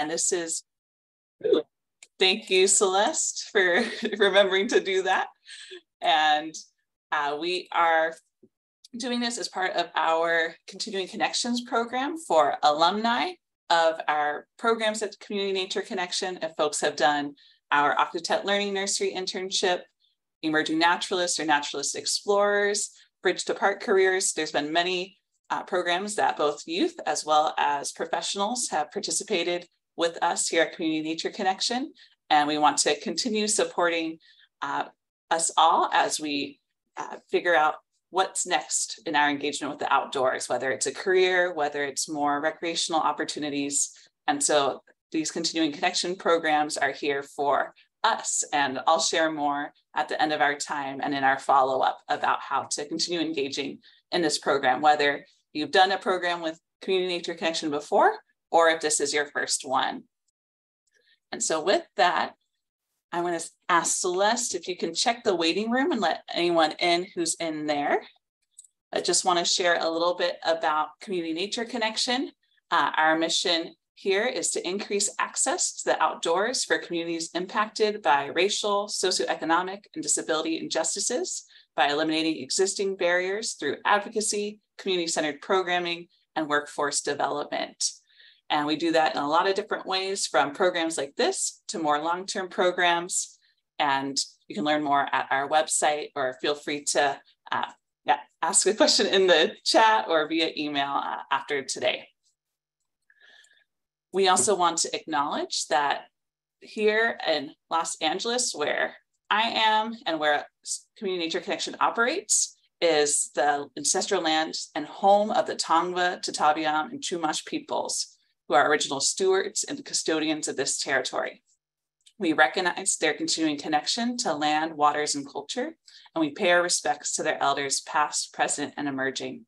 this is, thank you, Celeste, for remembering to do that. And we are doing this as part of our Continuing Connections program for alumni of our programs at Community Nature Connection. If folks have done our Octotet Learning Nursery internship, Emerging Naturalists or Naturalist Explorers, Bridge to Park careers, there's been many programs that both youth as well as professionals have participated with us here at Community Nature Connection. And we want to continue supporting us all as we figure out what's next in our engagement with the outdoors, whether it's a career, whether it's more recreational opportunities. And so these continuing connection programs are here for us. And I'll share more at the end of our time and in our follow-up about how to continue engaging in this program, whether you've done a program with Community Nature Connection before, or if this is your first one. And so with that, I want to ask Celeste if you can check the waiting room and let anyone in who's in there. I just want to share a little bit about Community Nature Connection. Our mission here is to increase access to the outdoors for communities impacted by racial, socioeconomic, and disability injustices by eliminating existing barriers through advocacy, community-centered programming, and workforce development. And we do that in a lot of different ways, from programs like this to more long-term programs. And you can learn more at our website, or feel free to ask a question in the chat or via email after today. We also want to acknowledge that here in Los Angeles, where I am and where Community Nature Connection operates, is the ancestral land and home of the Tongva, Tataviam, and Chumash peoples, who are original stewards and custodians of this territory. We recognize their continuing connection to land, waters, and culture, and we pay our respects to their elders past, present, and emerging.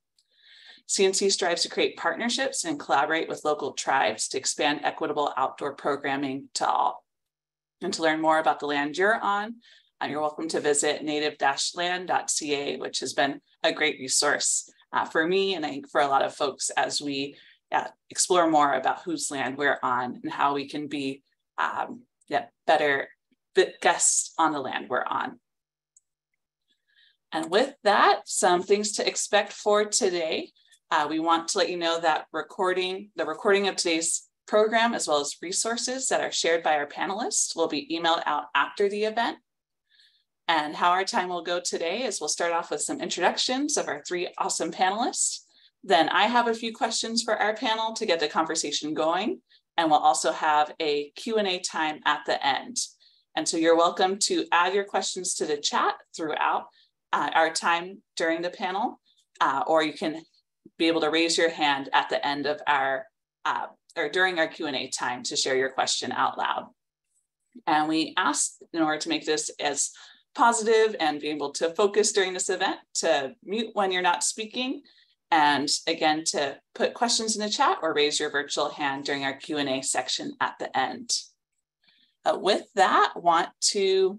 CNC strives to create partnerships and collaborate with local tribes to expand equitable outdoor programming to all. And to learn more about the land you're on, you're welcome to visit native-land.ca, which has been a great resource for me and I think for a lot of folks as we explore more about whose land we're on and how we can be better guests on the land we're on. And with that, some things to expect for today. We want to let you know that the recording of today's program, as well as resources that are shared by our panelists, will be emailed out after the event. And how our time will go today is we'll start off with some introductions of our three awesome panelists. Then I have a few questions for our panel to get the conversation going. And we'll also have a Q&A time at the end. And so you're welcome to add your questions to the chat throughout our time during the panel, or you can be able to raise your hand at the end of our, or during our Q&A time to share your question out loud. And we asked, in order to make this as positive and be able to focus during this event, to mute when you're not speaking. And again, to put questions in the chat or raise your virtual hand during our Q&A section at the end. With that, I want to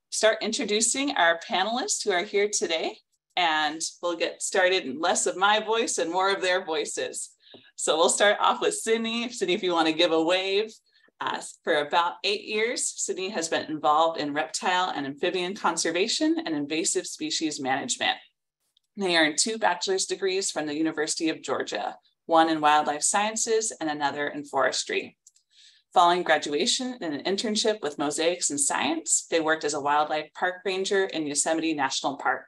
start introducing our panelists who are here today. And we'll get started in less of my voice and more of their voices. So we'll start off with Sydney. Sydney, if you want to give a wave. For about 8 years, Sydney has been involved in reptile and amphibian conservation and invasive species management. They earned 2 bachelor's degrees from the University of Georgia, one in wildlife sciences and another in forestry. Following graduation and an internship with Mosaics in Science, they worked as a wildlife park ranger in Yosemite National Park.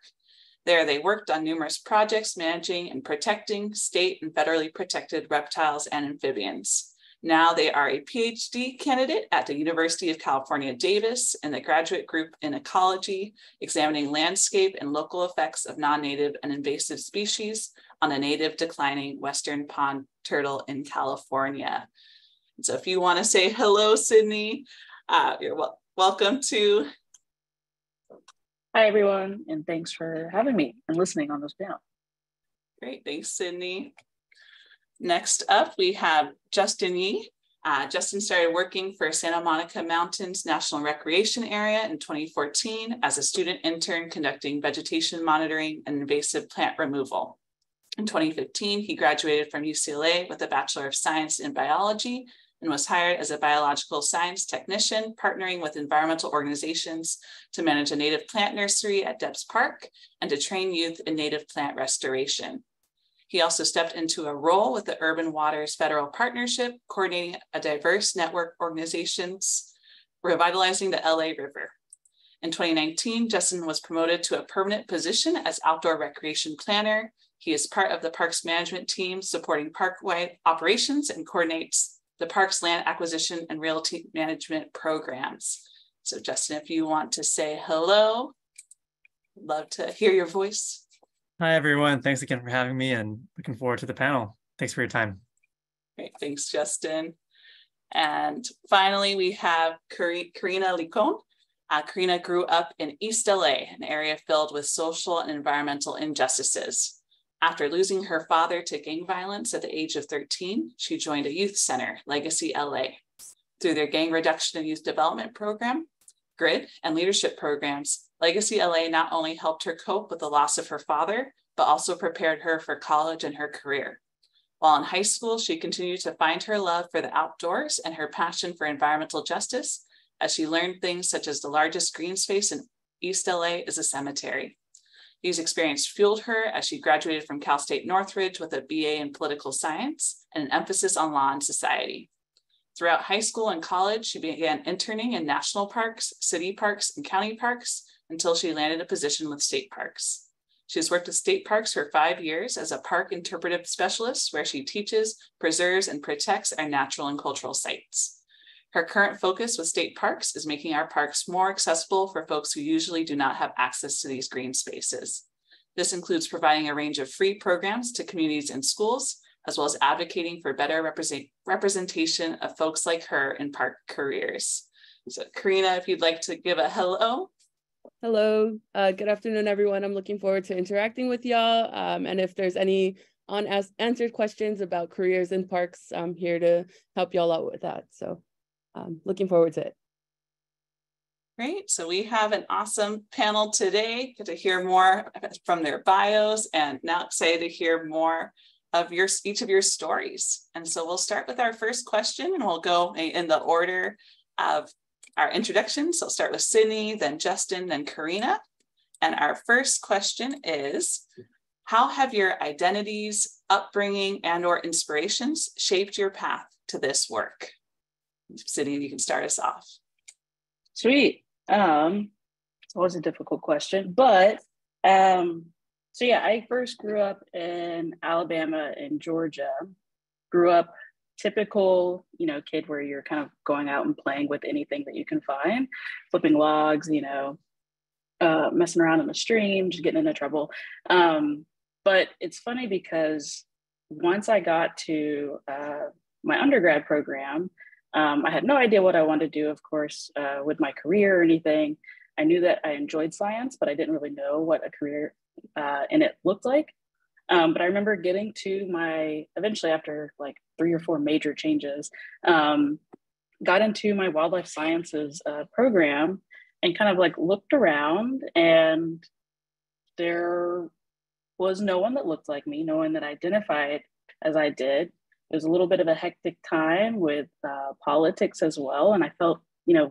There, they worked on numerous projects managing and protecting state and federally protected reptiles and amphibians. Now they are a PhD candidate at the University of California, Davis in the graduate group in ecology, examining landscape and local effects of non-native and invasive species on a native declining western pond turtle in California. And so if you want to say hello, Sydney, you're welcome to. Hi, everyone, and thanks for having me and listening on this panel. Great, thanks, Sydney. Next up, we have Justin Yee. Justin started working for Santa Monica Mountains National Recreation Area in 2014 as a student intern conducting vegetation monitoring and invasive plant removal. In 2015, he graduated from UCLA with a Bachelor of Science in Biology and was hired as a biological science technician, partnering with environmental organizations to manage a native plant nursery at Debs Park and to train youth in native plant restoration. He also stepped into a role with the Urban Waters Federal Partnership, coordinating a diverse network of organizations revitalizing the LA River. In 2019, Justin was promoted to a permanent position as outdoor recreation planner. He is part of the parks management team supporting park-wide operations and coordinates the park's land acquisition and realty management programs. So Justin, if you want to say hello, I'd love to hear your voice. Hi, everyone. Thanks again for having me and looking forward to the panel. Thanks for your time. Great, thanks, Justin. And finally, we have Karina Licon. Karina grew up in East LA, an area filled with social and environmental injustices. After losing her father to gang violence at the age of 13, she joined a youth center, Legacy LA. Through their gang reduction and youth development program, GRID, and leadership programs, Legacy LA not only helped her cope with the loss of her father, but also prepared her for college and her career. While in high school, she continued to find her love for the outdoors and her passion for environmental justice, as she learned things such as the largest green space in East LA is a cemetery. These experiences fueled her as she graduated from Cal State Northridge with a BA in political science and an emphasis on law and society. Throughout high school and college, she began interning in national parks, city parks, and county parks until she landed a position with state parks. She has worked with state parks for 5 years as a park interpretive specialist, where she teaches, preserves, and protects our natural and cultural sites. Her current focus with state parks is making our parks more accessible for folks who usually do not have access to these green spaces. This includes providing a range of free programs to communities and schools, as well as advocating for better representation of folks like her in park careers. So Karina, if you'd like to give a hello. Hello, good afternoon, everyone. I'm looking forward to interacting with y'all. And if there's any unanswered questions about careers in parks, I'm here to help y'all out with that. So looking forward to it. Great, so we have an awesome panel today. Get to hear more from their bios, and now excited to hear more of each of your stories. And so we'll start with our first question, and we'll go in the order of our introduction. So I'll start with Sydney, then Justin, then Karina. And our first question is, how have your identities, upbringing, and or inspirations shaped your path to this work? Sydney, you can start us off. Sweet. It's always a difficult question, but so yeah, I first grew up in Alabama and Georgia. Grew up typical, kid where you're kind of going out and playing with anything that you can find, flipping logs, messing around in the stream, just getting into trouble. But it's funny because once I got to my undergrad program, I had no idea what I wanted to do, of course, with my career or anything. I knew that I enjoyed science, but I didn't really know what a career in it looked like. But I remember getting to eventually after like 3 or 4 major changes, got into my wildlife sciences program and kind of like looked around, and there was no one that looked like me, no one that identified as I did. It was a little bit of a hectic time with politics as well. And I felt,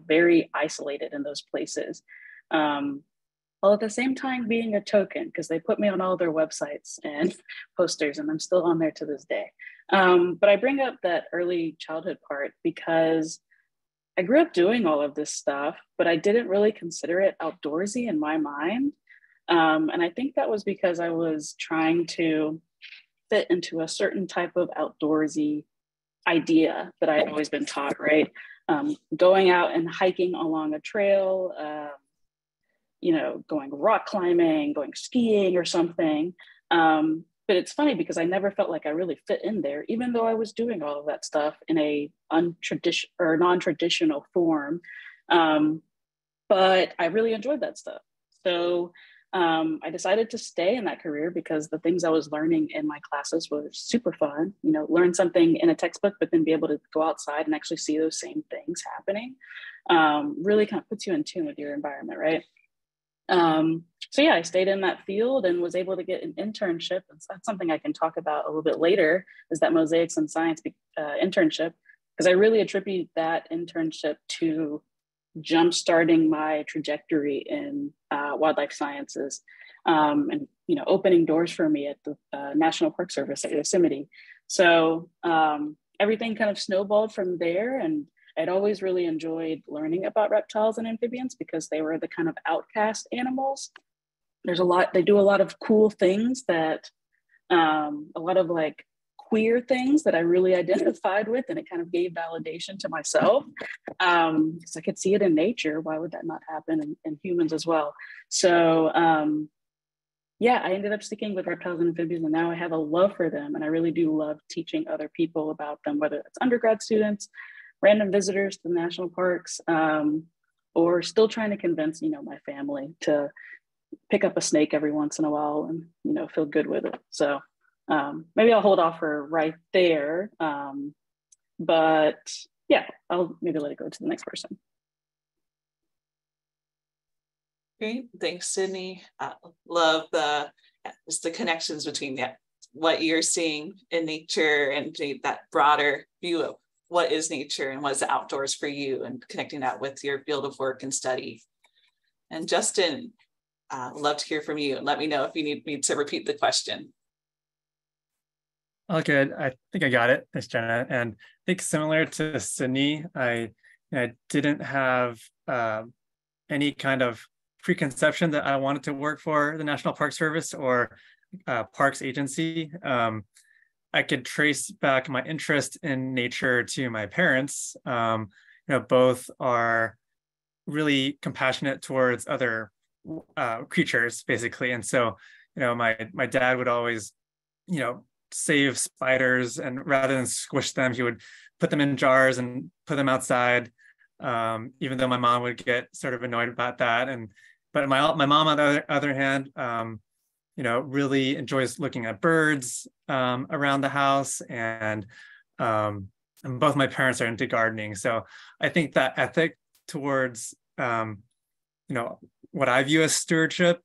very isolated in those places. While at the same time being a token, because they put me on all their websites and posters, and I'm still on there to this day. But I bring up that early childhood part because I grew up doing all of this stuff, but I didn't really consider it outdoorsy in my mind. And I think that was because I was trying to fit into a certain type of outdoorsy idea that I had always been taught, right? Going out and hiking along a trail, going rock climbing, going skiing or something. But it's funny because I never felt like I really fit in there, even though I was doing all of that stuff in a non-traditional form. But I really enjoyed that stuff. So I decided to stay in that career because the things I was learning in my classes were super fun. Learn something in a textbook, but then be able to go outside and actually see those same things happening. Really kind of puts you in tune with your environment, right? So yeah, I stayed in that field and was able to get an internship. And that's something I can talk about a little bit later, is that Mosaics in Science internship. because I really attribute that internship to jumpstarting my trajectory in wildlife sciences, and opening doors for me at the National Park Service at Yosemite. So everything kind of snowballed from there, and I'd always really enjoyed learning about reptiles and amphibians because they were the kind of outcast animals. They do a lot of cool things that, a lot of like queer things that I really identified with, and it kind of gave validation to myself. Because I could see it in nature. Why would that not happen in humans as well? So yeah, I ended up sticking with reptiles and amphibians, and now I have a love for them. And I really do love teaching other people about them, whether it's undergrad students, random visitors to the national parks, or still trying to convince, my family to pick up a snake every once in a while and, feel good with it. So maybe I'll hold off for right there. But yeah, I'll maybe let it go to the next person. Great, thanks, Sydney. Love just the connections between what you're seeing in nature and that broader view of what is nature and what is the outdoors for you, and connecting that with your field of work and study. And Justin, love to hear from you. Let me know if you need me to repeat the question. All good. I think I got it. Thanks, Jenna. And I think similar to Sydney, I didn't have any kind of preconception that I wanted to work for the National Park Service or Parks Agency. I could trace back my interest in nature to my parents. Both are really compassionate towards other creatures, basically. And so, my dad would always, save spiders, and rather than squish them, he would put them in jars and put them outside. Even though my mom would get sort of annoyed about that. But my mom, on the other hand, really enjoys looking at birds around the house, and both my parents are into gardening. So I think that ethic towards, what I view as stewardship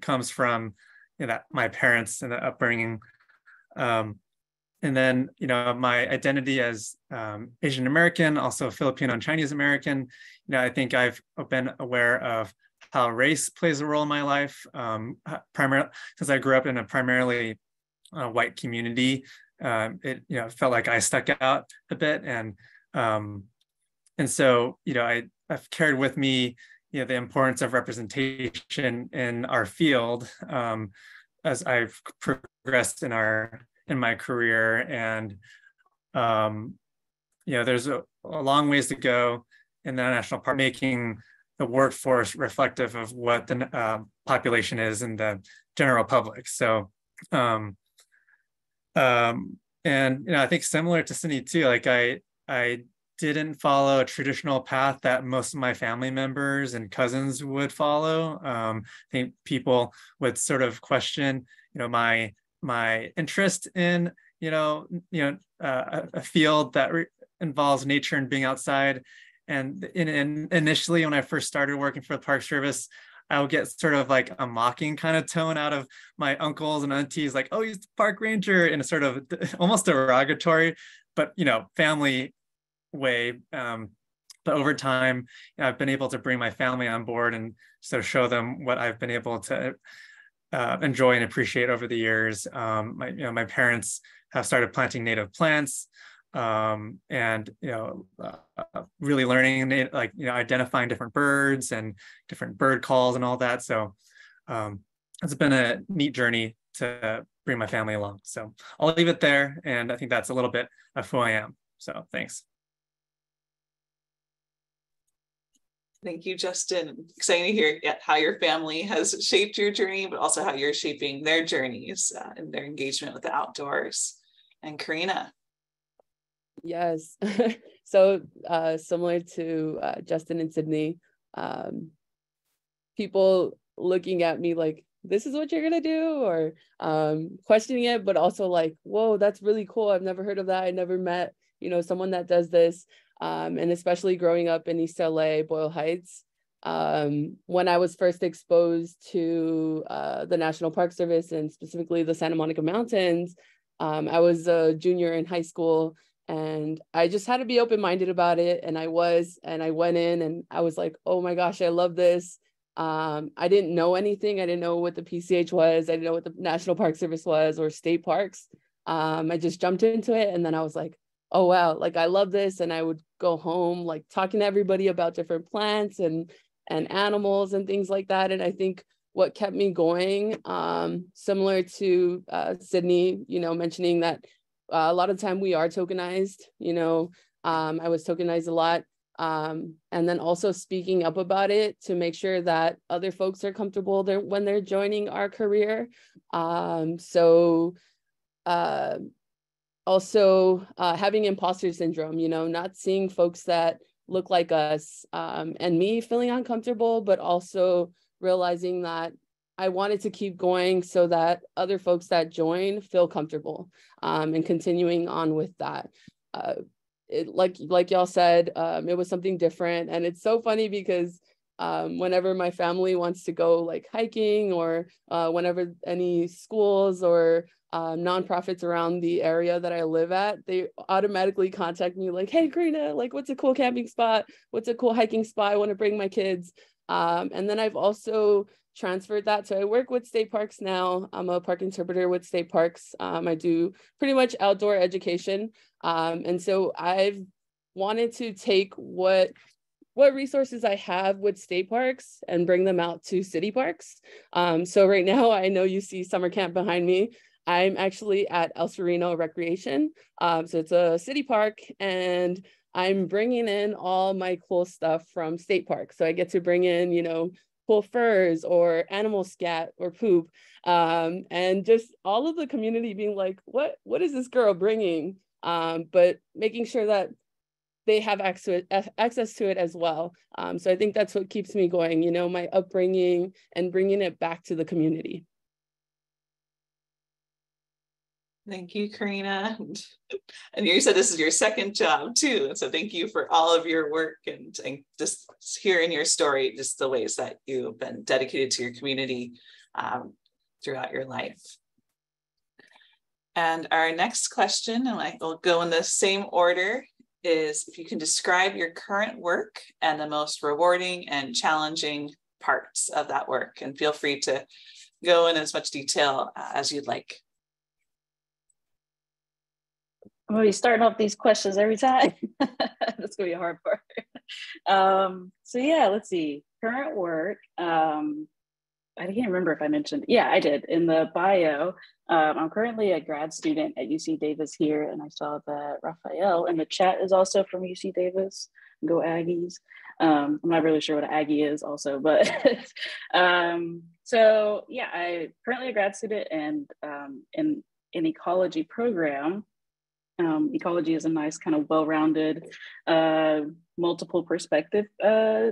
comes from, that my parents and the upbringing. And then, my identity as Asian American, also Filipino and Chinese American, I think I've been aware of how race plays a role in my life, primarily since I grew up in a primarily white community. It felt like I stuck out a bit, and so I've carried with me the importance of representation in our field as I've progressed in my career. And there's a long ways to go in the national park, making the workforce reflective of what the population is in the general public. So, and I think similar to Cindy too, like I didn't follow a traditional path that most of my family members and cousins would follow. I think people would sort of question, my interest in, a field that involves nature and being outside. And initially, when I first started working for the Park Service, I would get sort of like a mocking kind of tone out of my uncles and aunties, like, "Oh, he's the park ranger," in a sort of almost derogatory, but family way. But over time, I've been able to bring my family on board and sort of show them what I've been able to enjoy and appreciate over the years. My parents have started planting native plants, and really learning, identifying different birds and different bird calls and all that. So it's been a neat journey to bring my family along. So I'll leave it there, and I think that's a little bit of who I am. So thanks. Thank you, Justin. Exciting to hear how your family has shaped your journey, but also how you're shaping their journeys and their engagement with the outdoors. And Karina. Yes. So similar to Justin and Sydney, people looking at me like, this is what you're going to do, or questioning it, but also like, whoa, that's really cool. I've never heard of that. I never met, someone that does this. And especially growing up in East LA, Boyle Heights, when I was first exposed to the National Park Service and specifically the Santa Monica Mountains, I was a junior in high school, And I just had to be open-minded about it. And I went in and I was like, oh my gosh, I love this. I didn't know anything. I didn't know what the PCH was. I didn't know what the National Park Service was or state parks. I just jumped into it. And then I was like, oh, wow, like I love this. And I would go home, like talking to everybody about different plants and animals and things like that. And I think what kept me going, similar to Sydney, mentioning that a lot of the time we are tokenized, I was tokenized a lot. And then also speaking up about it to make sure that other folks are comfortable there when they're joining our career. Also having imposter syndrome, not seeing folks that look like us, and me feeling uncomfortable, but also realizing that I wanted to keep going so that other folks that join feel comfortable, and continuing on with that. Like y'all said, it was something different. And it's so funny because whenever my family wants to go like hiking, or whenever any schools or nonprofits around the area that I live at, they automatically contact me like, hey, Karina, like what's a cool camping spot? What's a cool hiking spot? I want to bring my kids. And then I've also transferred that. So I work with state parks now. I'm a park interpreter with state parks. I do pretty much outdoor education. And so I've wanted to take what resources I have with state parks and bring them out to city parks. So right now, I know you see summer camp behind me. I'm actually at El Sereno Recreation. So it's a city park, and I'm bringing in all my cool stuff from state parks. So I get to bring in, cool furs or animal scat or poop, and just all of the community being like, what is this girl bringing? But making sure that they have access to it as well. So I think that's what keeps me going, my upbringing and bringing it back to the community. Thank you, Karina. And you said this is your second job too. And so thank you for all of your work and just hearing your story, just the ways that you've been dedicated to your community throughout your life. And our next question, and I will go in the same order, is if you can describe your current work and the most rewarding and challenging parts of that work, and feel free to go in as much detail as you'd like. I'm going to be starting off these questions every time. That's going to be a hard part. So yeah, let's see. Current work. I can't remember if I mentioned. Yeah, I did in the bio. I'm currently a grad student at UC Davis here, and I saw that Raphael in the chat is also from UC Davis. Go Aggies. I'm not really sure what an Aggie is also, but so yeah, I'm currently a grad student and in an ecology program. Ecology is a nice kind of well-rounded, multiple perspective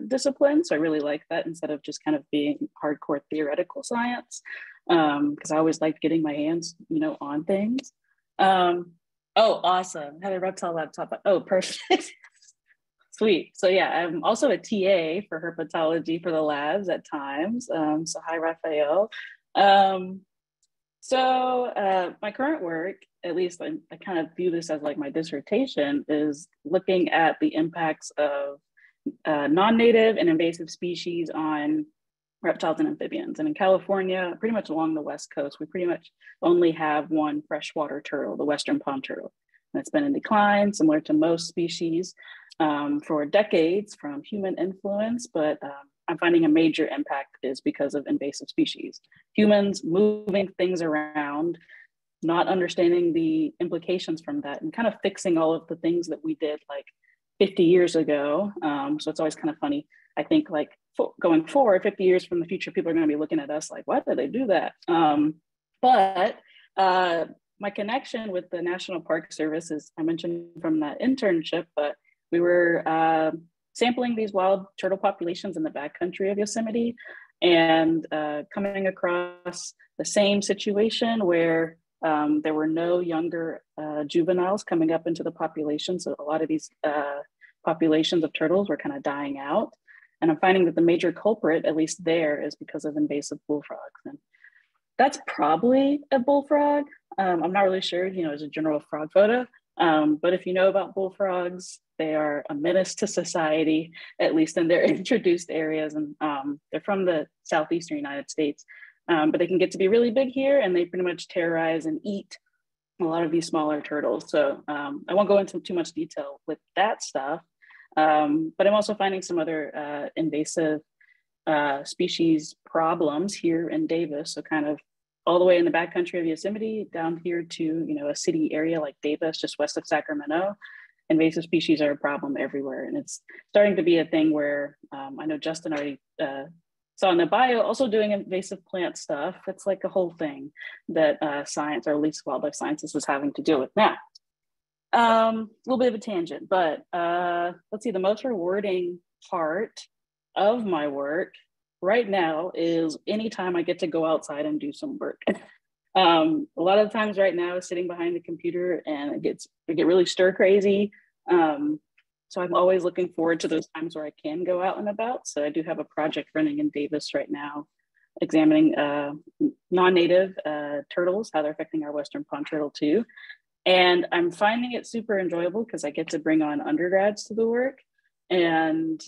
discipline. So I really like that instead of just kind of being hardcore theoretical science, because I always liked getting my hands, on things. Oh, awesome. Had a reptile laptop. Oh, perfect. Sweet. So yeah, I'm also a TA for herpetology for the labs at times. So hi, Raphael. So my current work, at least I kind of view this as like my dissertation, is looking at the impacts of non-native and invasive species on reptiles and amphibians. And in California, pretty much along the West Coast, we pretty much only have one freshwater turtle, the Western pond turtle. And it's been in decline, similar to most species, for decades from human influence, but I'm finding a major impact is because of invasive species. Humans moving things around, not understanding the implications from that, and kind of fixing all of the things that we did like 50 years ago. So it's always kind of funny. I think like going forward, 50 years from the future, people are going to be looking at us like, why did they do that? But my connection with the National Park Service is, I mentioned from that internship, but we were sampling these wild turtle populations in the backcountry of Yosemite, and coming across the same situation where there were no younger juveniles coming up into the population. So a lot of these populations of turtles were kind of dying out. And I'm finding that the major culprit, at least there, is because of invasive bullfrogs. And that's probably a bullfrog. I'm not really sure, it's a general frog photo. But if you know about bullfrogs, they are a menace to society, at least in their introduced areas. And they're from the southeastern United States, but they can get to be really big here, and they pretty much terrorize and eat a lot of these smaller turtles. So I won't go into too much detail with that stuff, but I'm also finding some other invasive species problems here in Davis. So kind of all the way in the backcountry of Yosemite down here to, you know, a city area like Davis, just west of Sacramento. Invasive species are a problem everywhere. And it's starting to be a thing where I know Justin already saw in the bio, also doing invasive plant stuff. It's like a whole thing that science, or at least wildlife sciences, is having to deal with now. A little bit of a tangent, but let's see, the most rewarding part of my work right now is anytime I get to go outside and do some work. A lot of times right now, sitting behind the computer, and I get really stir crazy. So I'm always looking forward to those times where I can go out and about. So I do have a project running in Davis right now, examining non-native turtles, how they're affecting our Western pond turtle too. And I'm finding it super enjoyable because I get to bring on undergrads to the work, and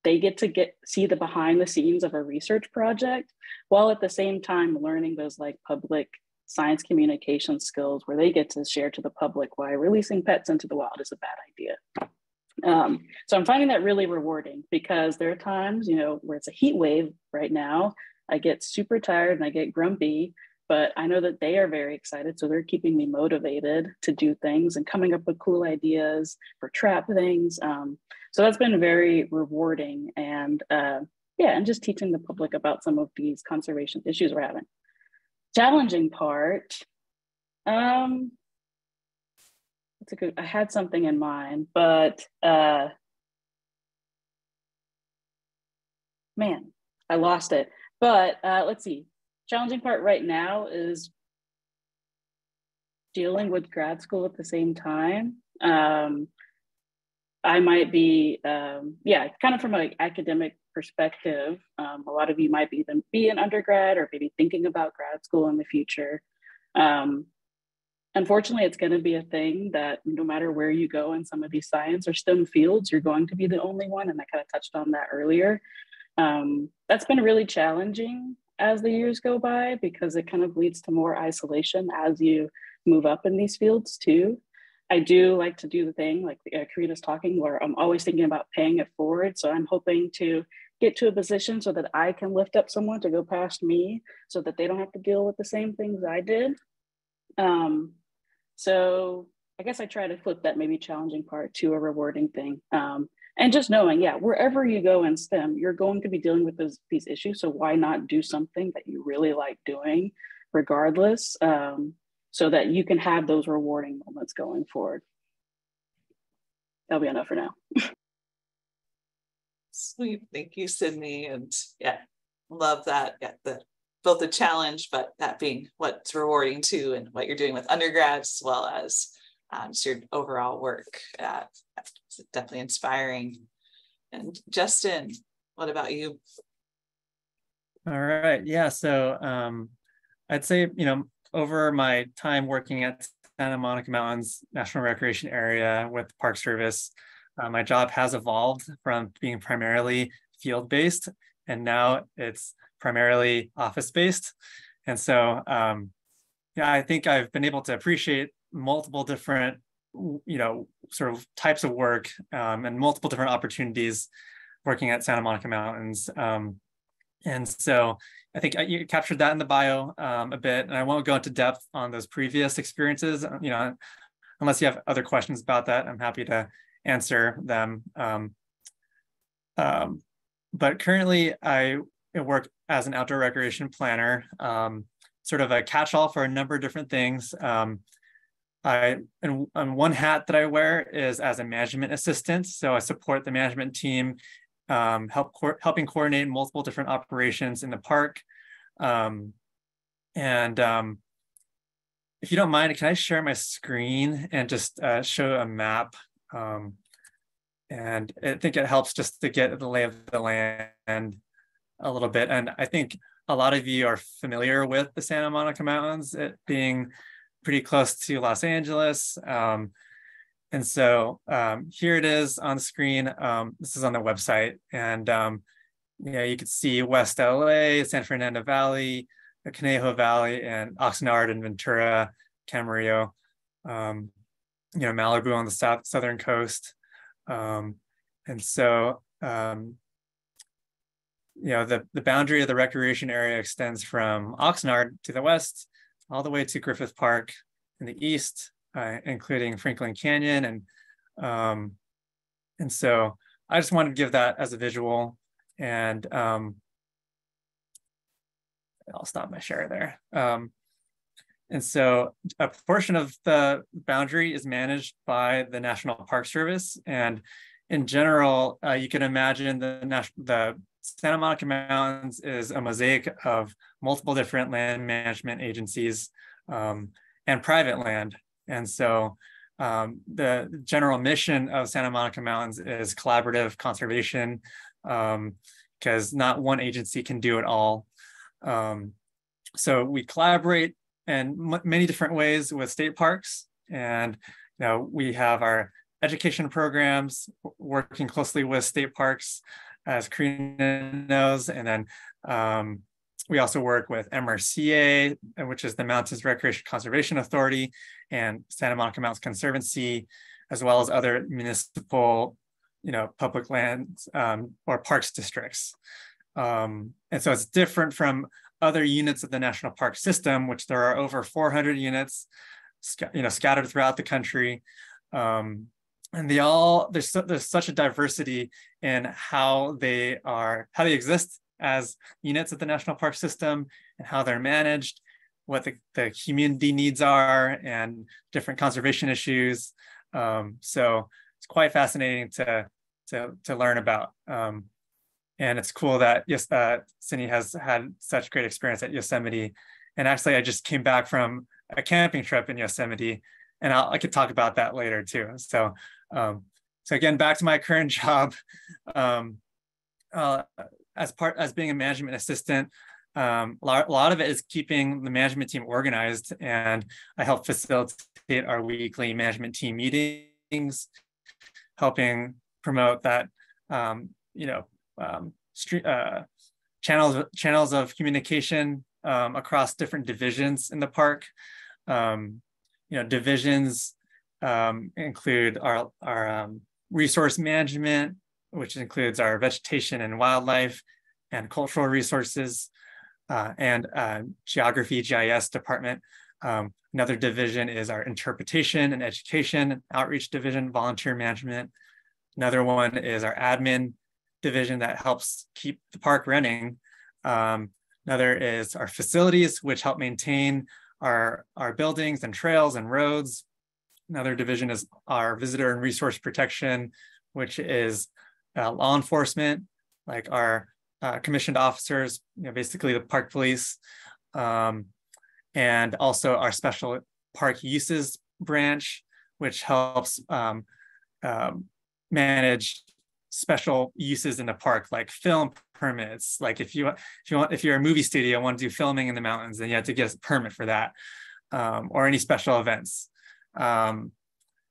they get to see the behind the scenes of a research project, while at the same time learning those like public science communication skills, where they get to share to the public why releasing pets into the wild is a bad idea. So I'm finding that really rewarding, because there are times, you know, where it's a heat wave right now, I get super tired and I get grumpy, but I know that they are very excited. So they're keeping me motivated to do things and coming up with cool ideas for trap things. So that's been very rewarding, and and just teaching the public about some of these conservation issues we're having. Challenging part, I had something in mind, but man, I lost it. But let's see, challenging part right now is dealing with grad school at the same time. I might be, kind of from an academic perspective, a lot of you might be an undergrad or maybe thinking about grad school in the future. Unfortunately, it's going to be a thing that no matter where you go in some of these science or STEM fields, you're going to be the only one. And I kind of touched on that earlier. That's been really challenging as the years go by, because it kind of leads to more isolation as you move up in these fields too. I do like to do the thing like Karita's talking, where I'm always thinking about paying it forward. So I'm hoping to get to a position so that I can lift up someone to go past me, so that they don't have to deal with the same things I did. So I guess I try to flip that maybe challenging part to a rewarding thing. And just knowing, wherever you go in STEM, you're going to be dealing with these issues. So why not do something that you really like doing regardless? So that you can have those rewarding moments going forward. That'll be enough for now. Sweet, thank you, Sydney. And love that. Both the challenge, but that being what's rewarding too, and what you're doing with undergrads, as well as just your overall work. It's definitely inspiring. And Justin, what about you? All right, so I'd say, over my time working at Santa Monica Mountains National Recreation Area with the Park Service, my job has evolved from being primarily field-based, and now it's primarily office-based. And so, I think I've been able to appreciate multiple different, sort of types of work and multiple different opportunities working at Santa Monica Mountains. And so I think you captured that in the bio a bit, and I won't go into depth on those previous experiences, unless you have other questions about that. I'm happy to answer them. But currently I work as an outdoor recreation planner, sort of a catch-all for a number of different things. And one hat that I wear is as a management assistant. So I support the management team, helping coordinate multiple different operations in the park. If you don't mind, can I share my screen and just show a map? And I think it helps just to get the lay of the land a little bit. And I think a lot of you are familiar with the Santa Monica Mountains, it being pretty close to Los Angeles. And so here it is on the screen. This is on the website. And you can see West LA, San Fernando Valley, the Conejo Valley, and Oxnard and Ventura, Camarillo, Malibu on the southern coast. And so, the boundary of the recreation area extends from Oxnard to the west, all the way to Griffith Park in the east, including Franklin Canyon. And so I just wanted to give that as a visual, and I'll stop my share there. And so a portion of the boundary is managed by the National Park Service. And in general, you can imagine the Santa Monica Mountains is a mosaic of multiple different land management agencies and private land. And so the general mission of Santa Monica Mountains is collaborative conservation, because not one agency can do it all. So we collaborate in many different ways with state parks, and we have our education programs working closely with state parks, as Karina knows, and then we also work with MRCA, which is the Mountains Recreation Conservation Authority, and Santa Monica Mountains Conservancy, as well as other municipal, public lands or parks districts. And so it's different from other units of the national park system, which there are over 400 units, scattered throughout the country. And there's such a diversity in how they exist as units of the national park system, and how they're managed, what the community needs are, and different conservation issues. So it's quite fascinating to learn about. And it's cool that Cindy has had such great experience at Yosemite. And actually, I just came back from a camping trip in Yosemite, and I could talk about that later too. So, again, back to my current job, as being a management assistant, a lot of it is keeping the management team organized, and I help facilitate our weekly management team meetings, helping promote that, channels of communication across different divisions in the park. Divisions include our resource management, which includes our vegetation and wildlife and cultural resources, and geography, GIS department. Another division is our interpretation and education outreach division, volunteer management. Another one is our admin division that helps keep the park running. Another is our facilities, which help maintain our buildings and trails and roads. Another division is our visitor and resource protection, which is law enforcement, like our commissioned officers, basically the park police, and also our special park uses branch, which helps manage special uses in the park, like film permits. Like if you're a movie studio, want to do filming in the mountains, then you have to get a permit for that, or any special events. And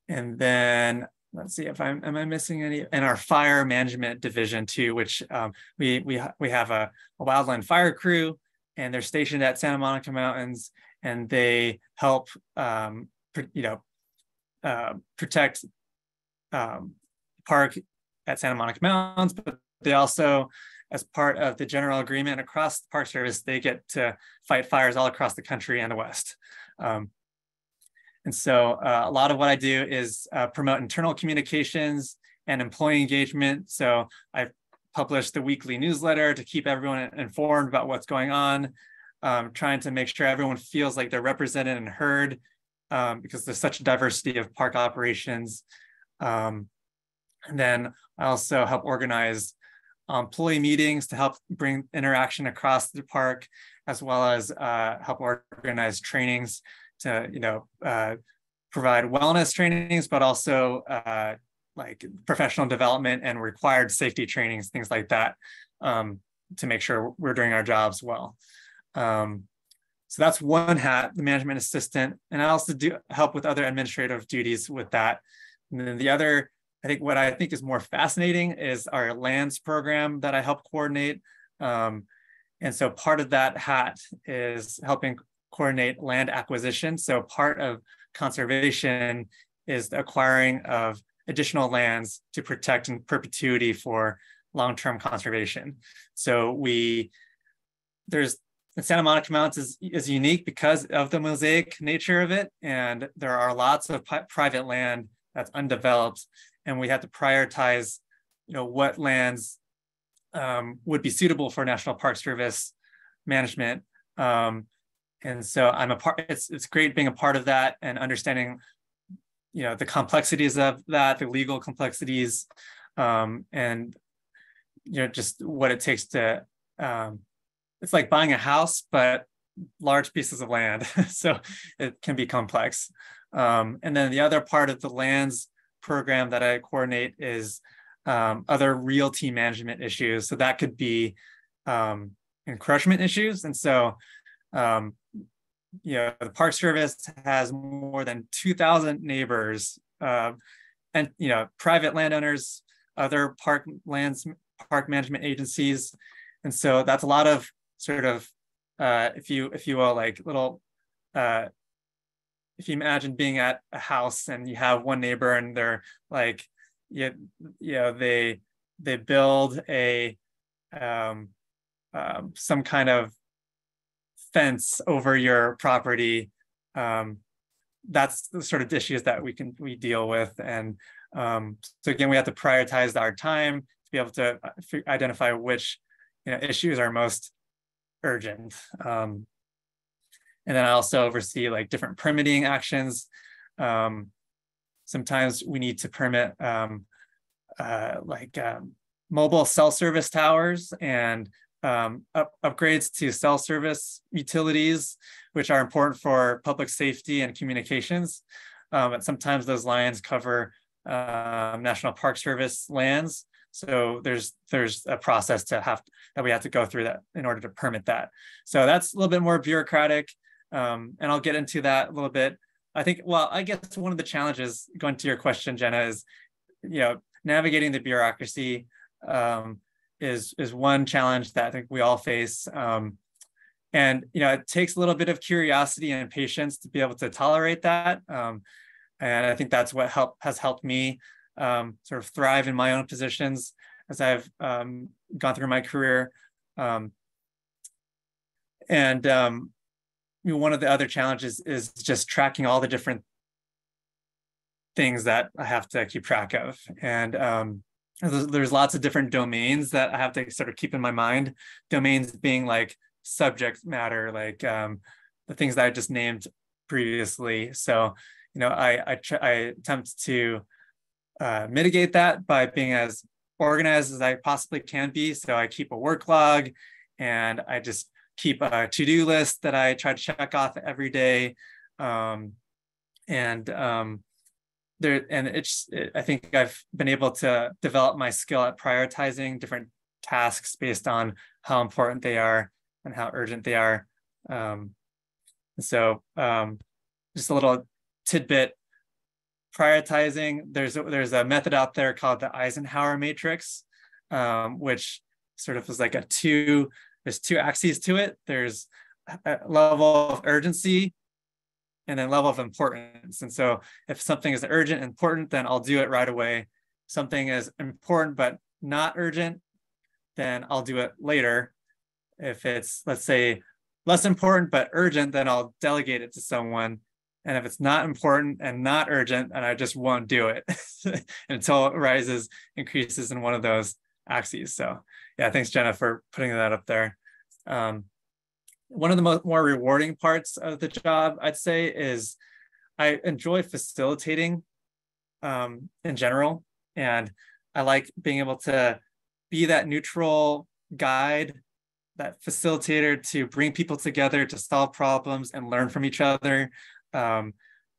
then let's see if am I missing any? And our fire management division too, which we have a wildland fire crew, and they're stationed at Santa Monica Mountains, and they help protect park at Santa Monica Mountains, but they also, as part of the general agreement across the Park Service, they get to fight fires all across the country and the West. And so a lot of what I do is promote internal communications and employee engagement. So I've published the weekly newsletter to keep everyone informed about what's going on, trying to make sure everyone feels like they're represented and heard, because there's such a diversity of park operations. And then I also help organize employee meetings to help bring interaction across the park, as well as help organize trainings to provide wellness trainings, but also like professional development and required safety trainings, things like that, to make sure we're doing our jobs well. So that's one hat, the management assistant. And I also do help with other administrative duties with that. And then the other, I think what I think is more fascinating is our lands program that I help coordinate. And so part of that hat is helping coordinate land acquisition. So part of conservation is the acquiring of additional lands to protect in perpetuity for long-term conservation. So Santa Monica Mountains is unique because of the mosaic nature of it. And there are lots of private land that's undeveloped. And we have to prioritize, what lands would be suitable for National Park Service management. And so it's great being a part of that and understanding, the complexities of that, the legal complexities, and, just what it takes to, it's like buying a house, but large pieces of land. So it can be complex. And then the other part of the lands program that I coordinate is other realty management issues. So that could be encroachment issues. And so, the Park Service has more than 2,000 neighbors, and private landowners, other park management agencies. And so that's a lot of sort of, if you will, like little, if you imagine being at a house and you have one neighbor and they're like, they build a some kind of fence over your property. That's the sort of issues that we deal with. And so again, we have to prioritize our time to be able to identify which issues are most urgent. And then I also oversee like different permitting actions. Sometimes we need to permit mobile cell service towers and upgrades to cell service utilities, which are important for public safety and communications. But sometimes those lines cover National Park Service lands. So there's a process that we have to go through that in order to permit that. So that's a little bit more bureaucratic. And I'll get into that a little bit. I guess one of the challenges, going to your question, Jenna, is, navigating the bureaucracy is one challenge that I think we all face. And, it takes a little bit of curiosity and patience to be able to tolerate that. And I think that's what has helped me sort of thrive in my own positions as I've gone through my career. One of the other challenges is just tracking all the different things that I have to keep track of. And there's lots of different domains that I have to sort of keep in my mind. Domains being like subject matter, like the things that I just named previously. So, I attempt to mitigate that by being as organized as I possibly can be. So I keep a work log, and I just keep a to-do list that I try to check off every day. I think I've been able to develop my skill at prioritizing different tasks based on how important they are and how urgent they are. So just a little tidbit, prioritizing, there's a method out there called the Eisenhower matrix, which sort of is like there's two axes to it. There's a level of urgency and then level of importance. And so if something is urgent and important, then I'll do it right away. Something is important but not urgent, then I'll do it later. If it's, let's say, less important but urgent, then I'll delegate it to someone. And if it's not important and not urgent, and I just won't do it until it increases in one of those axes. So yeah, thanks, Jenna, for putting that up there. One of the more rewarding parts of the job, I'd say, is I enjoy facilitating in general. And I like being able to be that neutral guide, that facilitator to bring people together to solve problems and learn from each other. A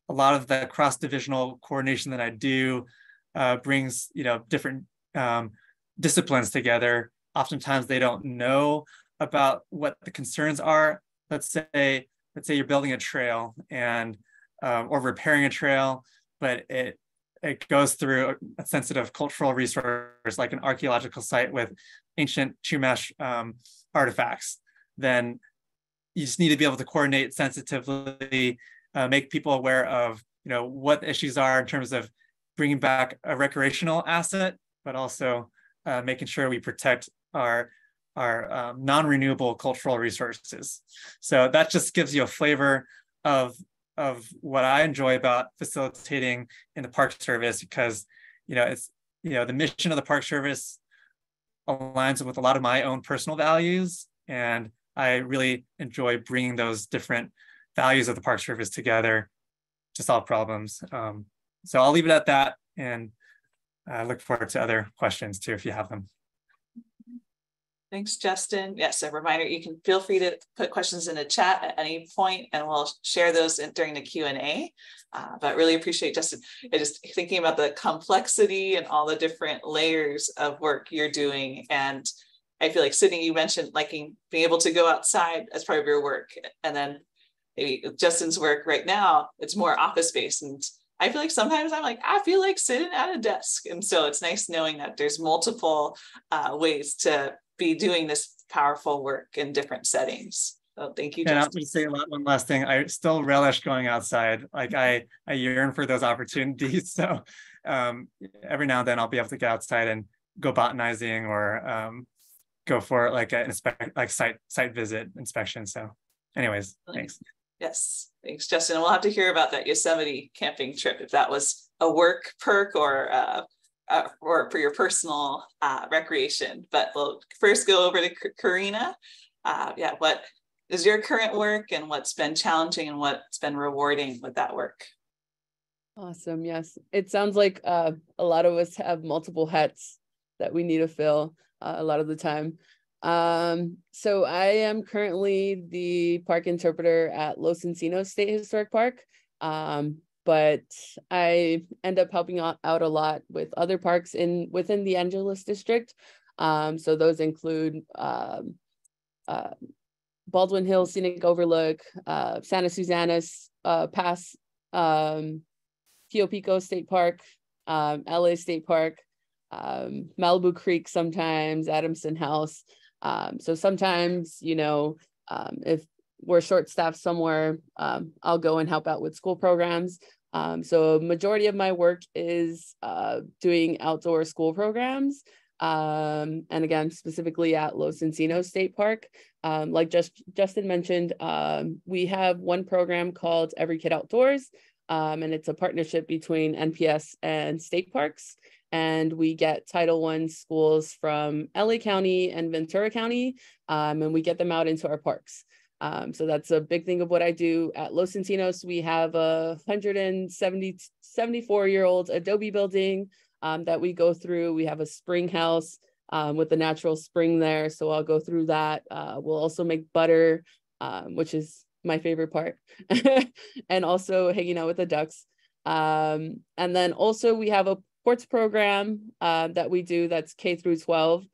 lot of the cross-divisional coordination that I do brings, different disciplines together. Oftentimes they don't know about what the concerns are. Let's say let's say you're building a trail and or repairing a trail, but it goes through a sensitive cultural resource like an archaeological site with ancient Chumash artifacts, then you just need to be able to coordinate sensitively, make people aware of what the issues are in terms of bringing back a recreational asset, but also making sure we protect our non-renewable cultural resources. So that just gives you a flavor of what I enjoy about facilitating in the Park Service, because it's the mission of the Park Service aligns with a lot of my own personal values, and I really enjoy bringing those different values of the Park Service together to solve problems. So I'll leave it at that, and I look forward to other questions too, if you have them. Thanks, Justin. Yes, a reminder, you can feel free to put questions in the chat at any point, and we'll share those during the Q&A. But really appreciate, Justin, just thinking about the complexity and all the different layers of work you're doing. And I feel like, Sydney, you mentioned liking being able to go outside as part of your work. And then maybe Justin's work right now, it's more office space. And I feel like sometimes I'm like, I feel like sitting at a desk. And so it's nice knowing that there's multiple ways to be doing this powerful work in different settings. So thank you, Justin. And I'll just say one last thing. I still relish going outside. Like I yearn for those opportunities. So every now and then I'll be able to get outside and go botanizing or go for like an site visit inspection. So anyways, thanks. Yes, thanks, Justin. We'll have to hear about that Yosemite camping trip, if that was a work perk or for your personal recreation. But we'll first go over to Karina. What is your current work, and what's been challenging and what's been rewarding with that work? Awesome. Yes, it sounds like a lot of us have multiple hats that we need to fill a lot of the time. So I am currently the park interpreter at Los Encinos State Historic Park. But I end up helping out a lot with other parks within the Angeles district. So those include Baldwin Hills Scenic Overlook, Santa Susana's Pass, Pio Pico State Park, LA State Park, Malibu Creek sometimes, Adamson House. So sometimes, if we're short-staffed somewhere, I'll go and help out with school programs. So a majority of my work is doing outdoor school programs. And again, specifically at Los Encinos State Park. Like Justin mentioned, we have one program called Every Kid Outdoors, and it's a partnership between NPS and state parks. And we get Title I schools from LA County and Ventura County, and we get them out into our parks. So that's a big thing of what I do at Los Encinos. We have a 174-year-old adobe building that we go through. We have a spring house with a natural spring there. So I'll go through that. We'll also make butter, which is my favorite part, and also hanging out with the ducks. And then also we have a sports program that we do that's K through 12.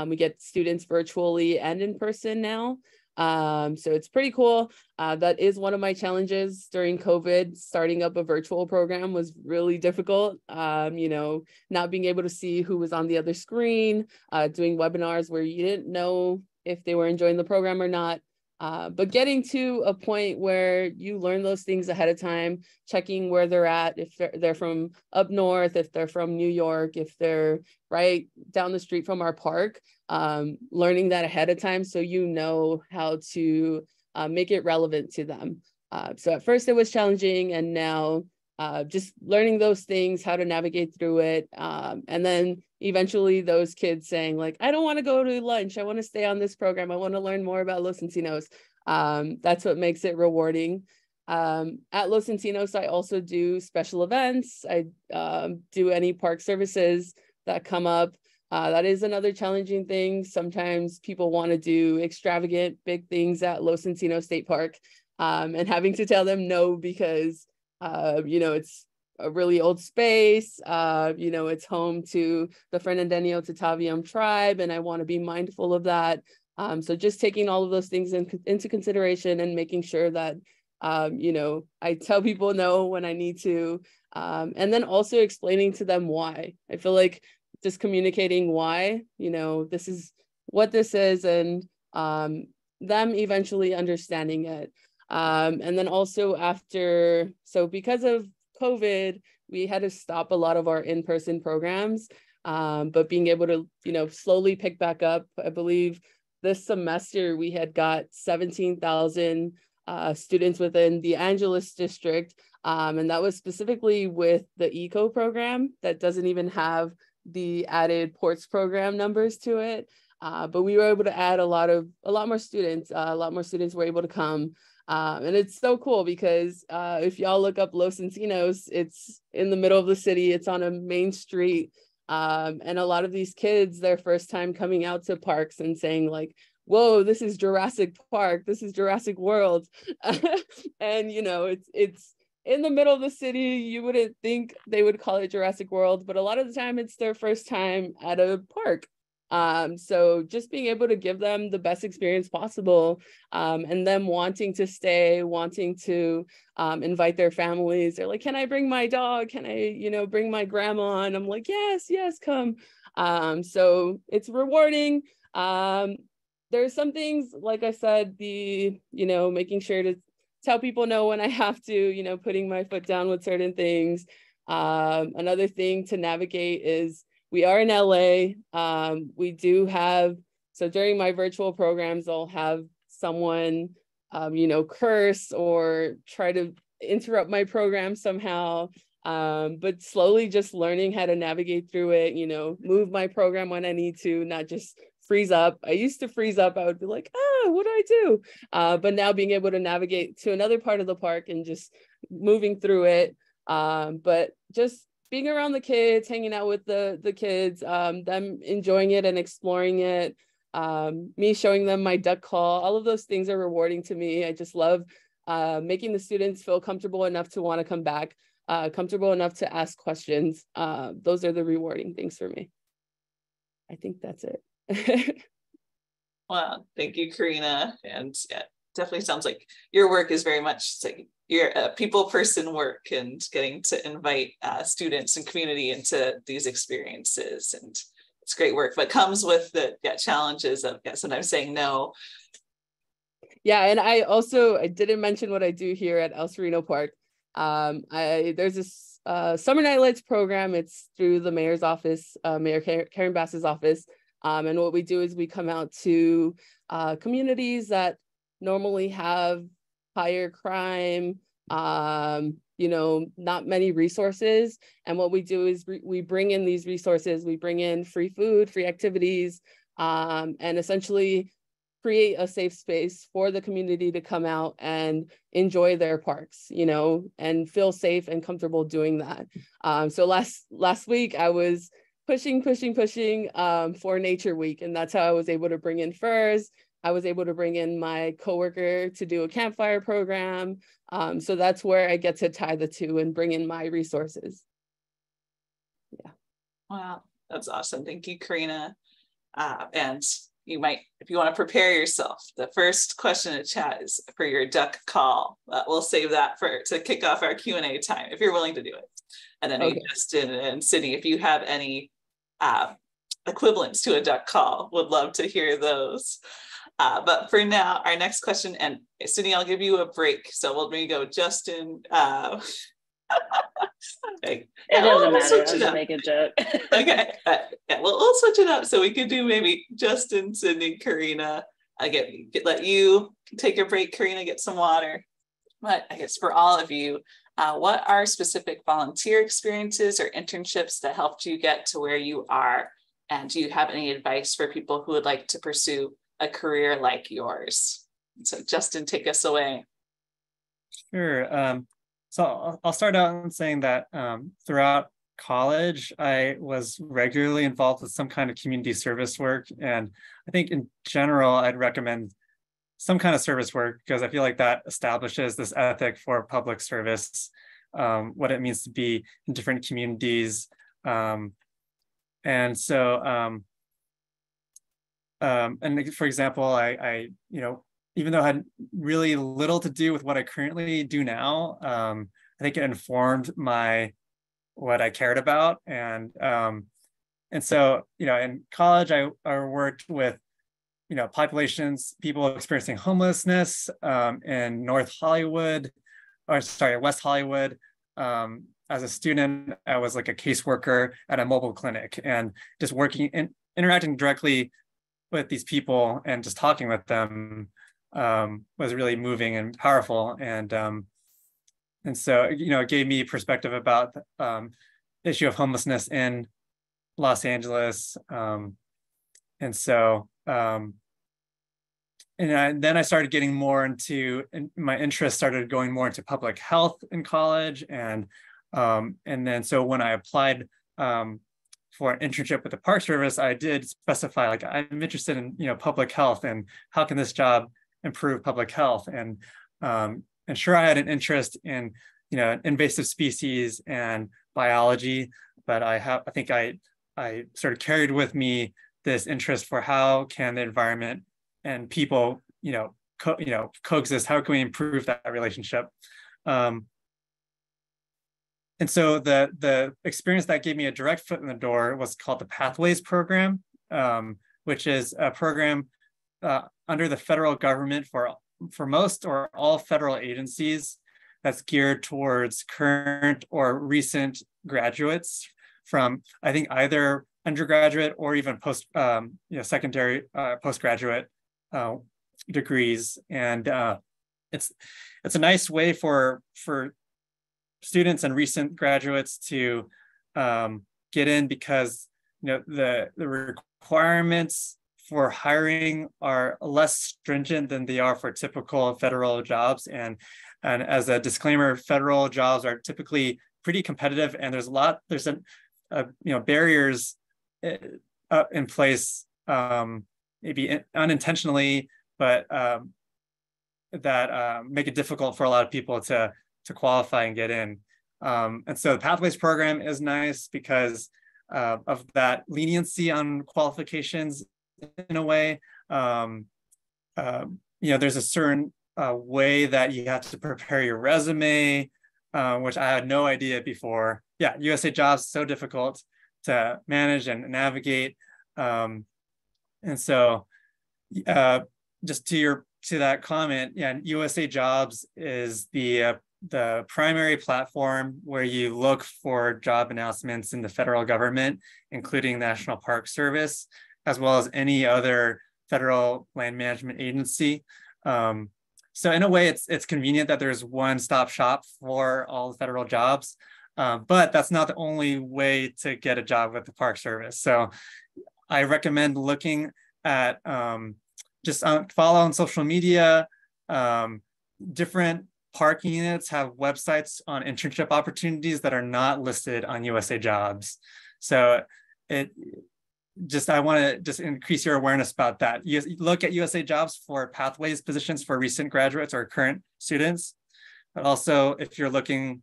We get students virtually and in person now. So it's pretty cool. That is one of my challenges during COVID. Starting up a virtual program was really difficult. Not being able to see who was on the other screen, doing webinars where you didn't know if they were enjoying the program or not. But getting to a point where you learn those things ahead of time, checking where they're at, if they're from up north, if they're from New York, if they're right down the street from our park, learning that ahead of time so you know how to make it relevant to them. So at first it was challenging, and now just learning those things, how to navigate through it. And then eventually those kids saying like, I don't want to go to lunch. I want to stay on this program. I want to learn more about Los Encinos. That's what makes it rewarding. At Los Encinos, I also do special events. I do any park services that come up. That is another challenging thing. Sometimes people want to do extravagant big things at Los Encinos State Park, and having to tell them no because it's a really old space. It's home to the Fernandeño Tataviam tribe, and I want to be mindful of that. So just taking all of those things into consideration and making sure that, you know, I tell people no when I need to, and then also explaining to them why. I feel like just communicating why, you know, this is what this is, and them eventually understanding it. And then also after, so because of COVID, we had to stop a lot of our in-person programs, but being able to, you know, slowly pick back up. I believe this semester we had got 17,000 students within the Angeles district. And that was specifically with the ECO program that doesn't even have the added ports program numbers to it. But we were able to add a lot more students. A lot more students were able to come. And it's so cool because if y'all look up Los Encinos, it's in the middle of the city. It's on a main street. And a lot of these kids, their first time coming out to parks and saying like, whoa, this is Jurassic Park. This is Jurassic World. And, you know, it's in the middle of the city. You wouldn't think they would call it Jurassic World, but a lot of the time it's their first time at a park. So just being able to give them the best experience possible, and them wanting to stay, wanting to invite their families. They're like, can I bring my dog? Can I, you know, bring my grandma? And I'm like, yes, come. So it's rewarding. There's some things, like I said, you know, making sure to tell people no when I have to, you know, putting my foot down with certain things. Another thing to navigate is we are in LA. We do have, so during my virtual programs, I'll have someone, you know, curse or try to interrupt my program somehow. But slowly just learning how to navigate through it, you know, move my program when I need to, not just freeze up. I used to freeze up. I would be like, what do I do? But now being able to navigate to another part of the park and just moving through it. But just being around the kids, hanging out with the kids, them enjoying it and exploring it, me showing them my duck call, all of those things are rewarding to me. I just love making the students feel comfortable enough to want to come back, comfortable enough to ask questions. Those are the rewarding things for me. I think that's it. Wow, thank you, Karina. And yeah, definitely sounds like your work is very much like you're a people person work and getting to invite students and community into these experiences. And it's great work, but comes with the challenges of sometimes saying no. Yeah, and I didn't mention what I do here at El Sereno Park. There's this Summer Night Lights program. It's through the mayor's office, Mayor Karen Bass's office. And what we do is we come out to communities that normally have higher crime, you know, not many resources. And what we do is we bring in these resources, we bring in free food, free activities, and essentially create a safe space for the community to come out and enjoy their parks, you know, and feel safe and comfortable doing that. So last week I was pushing for Nature Week. And that's how I was able to bring in furs. I was able to bring in my coworker to do a campfire program. So that's where I get to tie the two and bring in my resources. Yeah. Wow, that's awesome. Thank you, Karina. And you might, if you want to prepare yourself, the first question to chat is for your duck call. We'll save that to kick off our Q&A time, if you're willing to do it. And then maybe Justin and Sydney, if you have any equivalents to a duck call, would love to hear those. But for now, our next question, and Sydney, I'll give you a break. So we'll maybe go Justin. It doesn't matter. I was making a joke. Okay. Yeah, we'll switch it up. So we could do maybe Justin, Sydney, Karina. Let you take a break, Karina, get some water. But I guess for all of you, what are specific volunteer experiences or internships that helped you get to where you are? And do you have any advice for people who would like to pursue a career like yours? So Justin, take us away. Sure. So I'll start out in saying that throughout college, I was regularly involved with some kind of community service work. And I think in general, I'd recommend some kind of service work because I feel like that establishes this ethic for public service, what it means to be in different communities. And so and for example, I even though I had really little to do with what I currently do now, I think it informed what I cared about. And so, in college, I worked with, populations, people experiencing homelessness in West Hollywood. As a student, I was like a caseworker at a mobile clinic, and just working and interacting directly with these people and just talking with them was really moving and powerful. And so, it gave me perspective about the issue of homelessness in Los Angeles. And so, then I started getting more into, my interest started going more into public health in college. And then, so when I applied for an internship with the Park Service, I did specify, like, I'm interested in, public health, and how can this job improve public health? And sure, I had an interest in, invasive species and biology, but I think I sort of carried with me this interest for how can the environment and people, coexist? How can we improve that relationship? And so the experience that gave me a direct foot in the door was called the Pathways program, which is a program under the federal government for most or all federal agencies that's geared towards current or recent graduates from, I think, either undergraduate or even secondary postgraduate degrees. And it's a nice way for students and recent graduates to get in, because the requirements for hiring are less stringent than they are for typical federal jobs. And as a disclaimer, federal jobs are typically pretty competitive, and there's barriers in place, maybe unintentionally, but that make it difficult for a lot of people to qualify and get in. And so the Pathways program is nice because of that leniency on qualifications in a way. There's a certain way that you have to prepare your resume, which I had no idea before. Yeah, USA Jobs, so difficult to manage and navigate. And so just to that comment, yeah, USA Jobs is the primary platform where you look for job announcements in the federal government, including National Park Service, as well as any other federal land management agency. So in a way, it's convenient that there's one-stop shop for all the federal jobs, but that's not the only way to get a job with the Park Service. So I recommend looking at just follow on social media. Different park units have websites on internship opportunities that are not listed on USA Jobs. So I want to just increase your awareness about that. You look at USA Jobs for Pathways positions for recent graduates or current students, but also if you're looking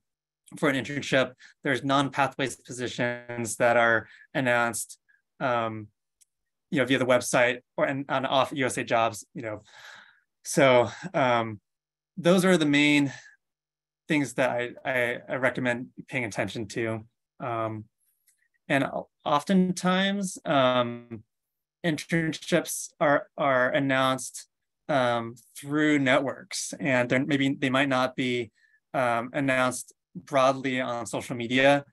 for an internship, there's non-Pathways positions that are announced via the website or on off USA Jobs. So those are the main things that I recommend paying attention to. And oftentimes internships are announced through networks, and they might not be announced broadly on social media.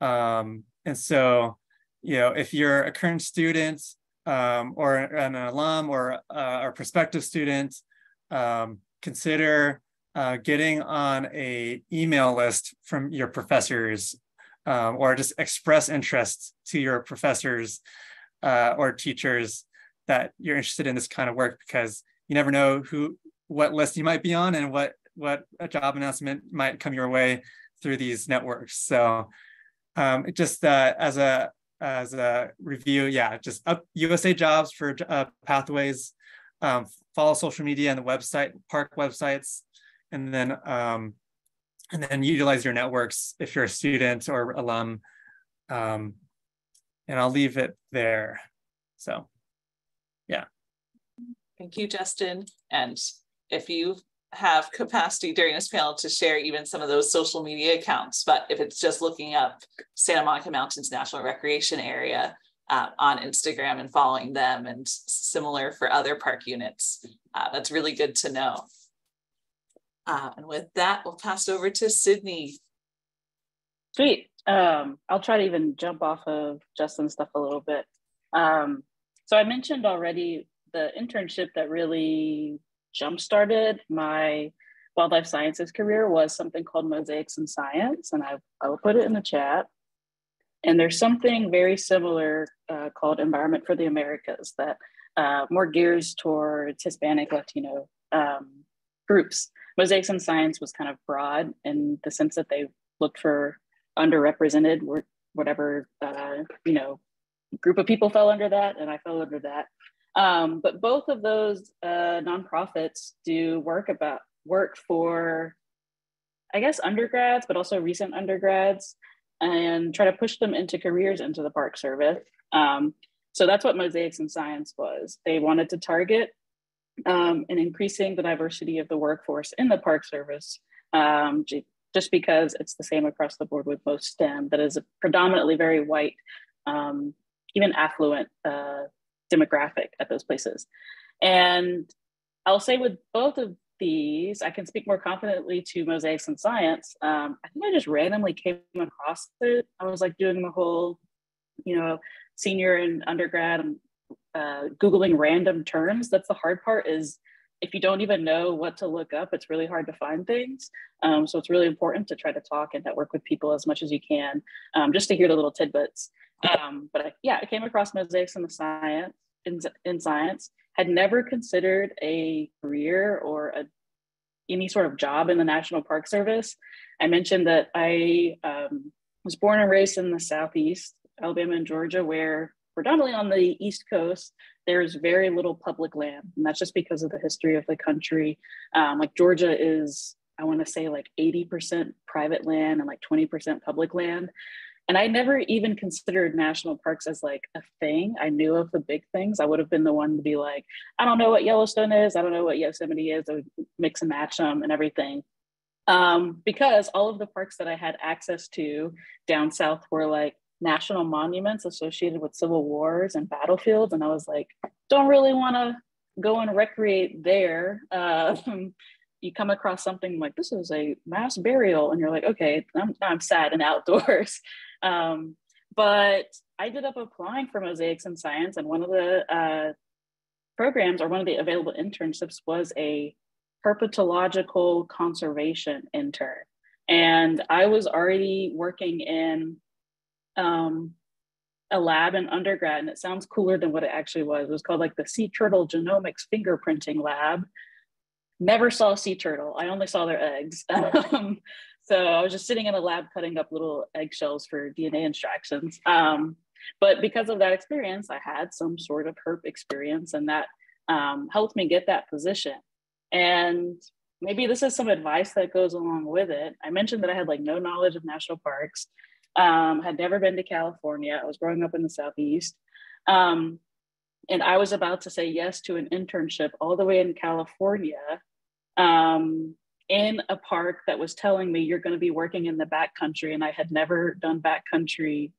And so, if you're a current student or an alum or a prospective student, consider getting on an email list from your professors, or just express interest to your professors or teachers that you're interested in this kind of work, because you never know what list you might be on and what a job announcement might come your way through these networks. So just as a review, yeah, just up USA Jobs for Pathways, follow social media and the website, park websites, and then utilize your networks if you're a student or alum. And I'll leave it there. So. Thank you, Justin. And if you have capacity during this panel to share even some of those social media accounts, but if it's just looking up Santa Monica Mountains National Recreation Area on Instagram and following them, and similar for other park units, that's really good to know. And with that, we'll pass it over to Sydney. Sweet. I'll try to even jump off of Justin's stuff a little bit. So I mentioned already the internship that really jump-started my wildlife sciences career was something called Mosaics in Science, and I will put it in the chat. And there's something very similar called Environment for the Americas that more gears towards Hispanic, Latino groups. Mosaics in Science was kind of broad in the sense that they looked for underrepresented, or whatever, group of people fell under that, and I fell under that. But both of those nonprofits do work for, I guess, undergrads, but also recent undergrads, and try to push them into careers into the Park Service. So that's what Mosaics in Science was. They wanted to target an increasing the diversity of the workforce in the Park Service, just because it's the same across the board with most STEM, that is a predominantly very white, even affluent demographic at those places. And I'll say with both of these, I can speak more confidently to Mosaics in Science. I think I just randomly came across it. I was like doing the whole, senior and undergrad, Googling random terms. That's the hard part, is if you don't even know what to look up, it's really hard to find things. So it's really important to try to talk and network with people as much as you can, just to hear the little tidbits. But I came across Mosaics in Science, had never considered a career or any sort of job in the National Park Service. I mentioned that I was born and raised in the Southeast, Alabama and Georgia, where predominantly on the East Coast, there's very little public land. And that's just because of the history of the country. Like Georgia is, I want to say like 80% private land and like 20% public land. And I never even considered national parks as like a thing. I knew of the big things. I would have been the one to be like, I don't know what Yellowstone is. I don't know what Yosemite is. I would mix and match them and everything. Because all of the parks that I had access to down south were like national monuments associated with civil wars and battlefields. And I was like, don't really want to go and recreate there. You come across something like, this is a mass burial, and you're like, okay, I'm sad and outdoors. But I ended up applying for Mosaics in Science, and one of the programs, or one of the available internships, was a herpetological conservation intern. And I was already working in a lab in undergrad, and it sounds cooler than what it actually was. It was called like the Sea Turtle Genomics Fingerprinting Lab. Never saw a sea turtle. I only saw their eggs. So I was just sitting in a lab cutting up little eggshells for DNA extractions. But because of that experience, I had some sort of herp experience, and that helped me get that position. And maybe this is some advice that goes along with it. I mentioned that I had like no knowledge of national parks, had never been to California. I was growing up in the Southeast. And I was about to say yes to an internship all the way in California, in a park that was telling me you're going to be working in the backcountry. And I had never done backcountry.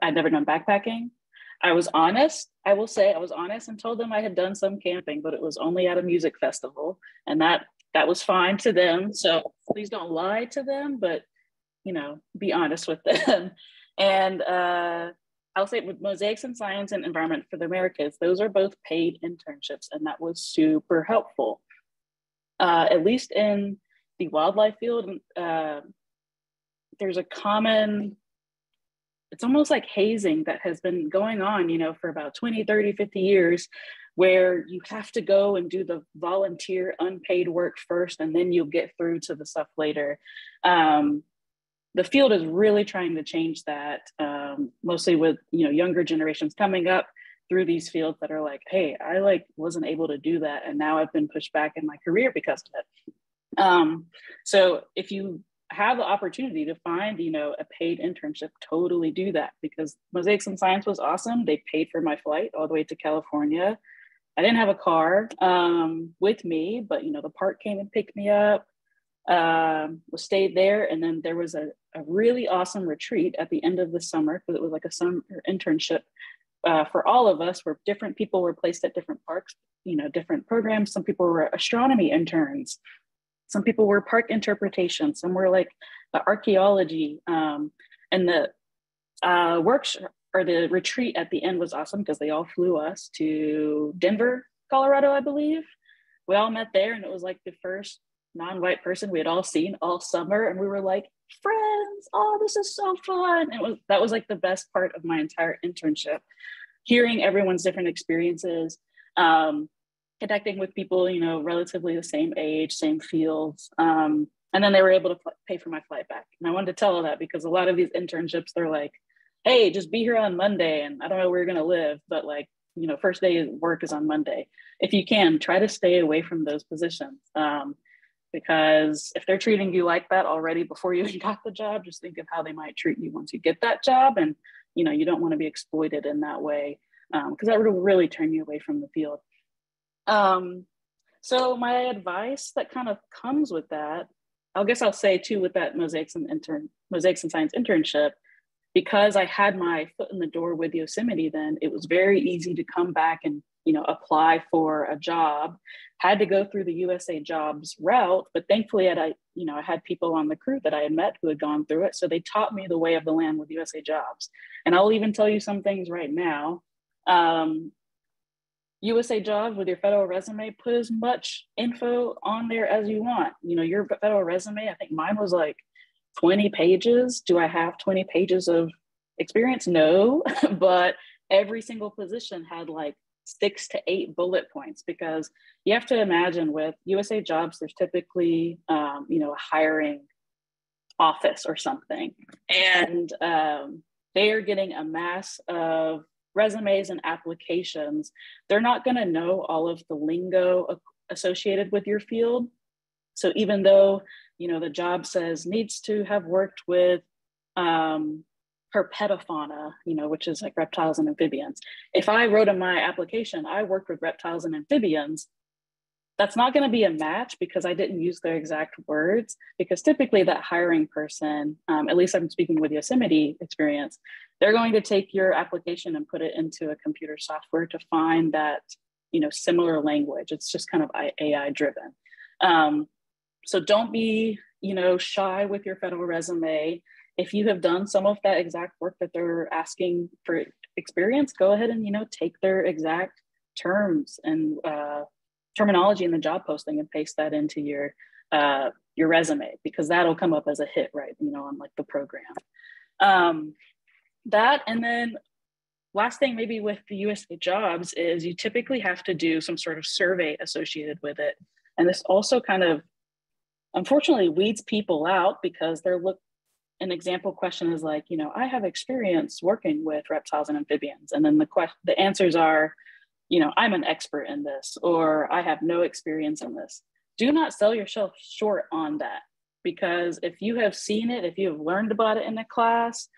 I'd never done backpacking. I was honest. I will say I was honest and told them I had done some camping, but it was only at a music festival. And that was fine to them. So please don't lie to them, but, be honest with them. And I'll say with Mosaics in Science and Environment for the Americas, those are both paid internships, and that was super helpful. At least in the wildlife field, there's a common, it's almost like hazing that has been going on, for about 20, 30, 50 years, where you have to go and do the volunteer unpaid work first, and then you'll get through to the stuff later. The field is really trying to change that, mostly with younger generations coming up through these fields that are like, hey, I wasn't able to do that, and now I've been pushed back in my career because of it. So if you have the opportunity to find a paid internship, totally do that, because Mosaics in Science was awesome. They paid for my flight all the way to California. I didn't have a car with me, but the park came and picked me up. Stayed there, and then there was a really awesome retreat at the end of the summer, because it was like a summer internship for all of us, where different people were placed at different parks, different programs. Some people were astronomy interns, some people were park interpretation, some were like archaeology, and the workshop or the retreat at the end was awesome because they all flew us to Denver, Colorado, I believe. We all met there, and it was like the first non-white person we had all seen all summer, and we were like friends. Oh, this is so fun. That was like the best part of my entire internship, hearing everyone's different experiences, connecting with people relatively the same age, same fields, and then they were able to pay for my flight back. And I wanted to tell all that because a lot of these internships, they're like, hey, just be here on Monday, and I don't know where you're going to live, but like, first day of work is on Monday. If you can, try to stay away from those positions. Because if they're treating you like that already before you even got the job, just think of how they might treat you once you get that job. And, you don't want to be exploited in that way, because that will really turn you away from the field. So my advice that kind of comes with that, I guess I'll say too, with that Mosaics and Science internship, because I had my foot in the door with Yosemite, then it was very easy to come back and apply for a job. Had to go through the USA Jobs route, but thankfully I had people on the crew that I had met who had gone through it, so they taught me the way of the land with USA Jobs. And I'll even tell you some things right now. USA Jobs, with your federal resume, put as much info on there as you want. Your federal resume, I think mine was like 20 pages. Do I have 20 pages of experience? No, but every single position had like 6 to 8 bullet points, because you have to imagine with USA Jobs, there's typically, a hiring office or something. And they are getting a mass of resumes and applications. They're not going to know all of the lingo associated with your field. So even though, the job says needs to have worked with herpetofauna, which is like reptiles and amphibians. If I wrote in my application, I worked with reptiles and amphibians, that's not going to be a match because I didn't use their exact words, because typically that hiring person, at least I'm speaking with Yosemite experience, they're going to take your application and put it into a computer software to find that, similar language. It's just kind of AI driven. So don't be, shy with your federal resume. If you have done some of that exact work that they're asking for experience, go ahead and, take their exact terms and terminology in the job posting and paste that into your resume, because that'll come up as a hit, right? On like the program. That, and then last thing maybe with the USA Jobs is you typically have to do some sort of survey associated with it. And this also kind of, unfortunately, weeds people out, because an example question is like, I have experience working with reptiles and amphibians. And then the answers are, I'm an expert in this, or I have no experience in this. Do not sell yourself short on that, because if you have seen it, if you have learned about it in a class,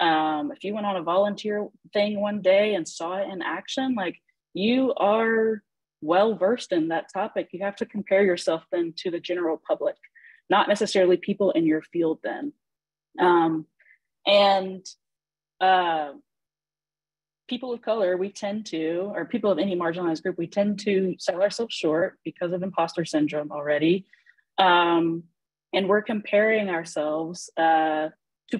if you went on a volunteer thing one day and saw it in action, like, you are well-versed in that topic. You have to compare yourself then to the general public, not necessarily people in your field then. People of color, we tend to, or people of any marginalized group, we tend to sell ourselves short because of imposter syndrome already. And we're comparing ourselves to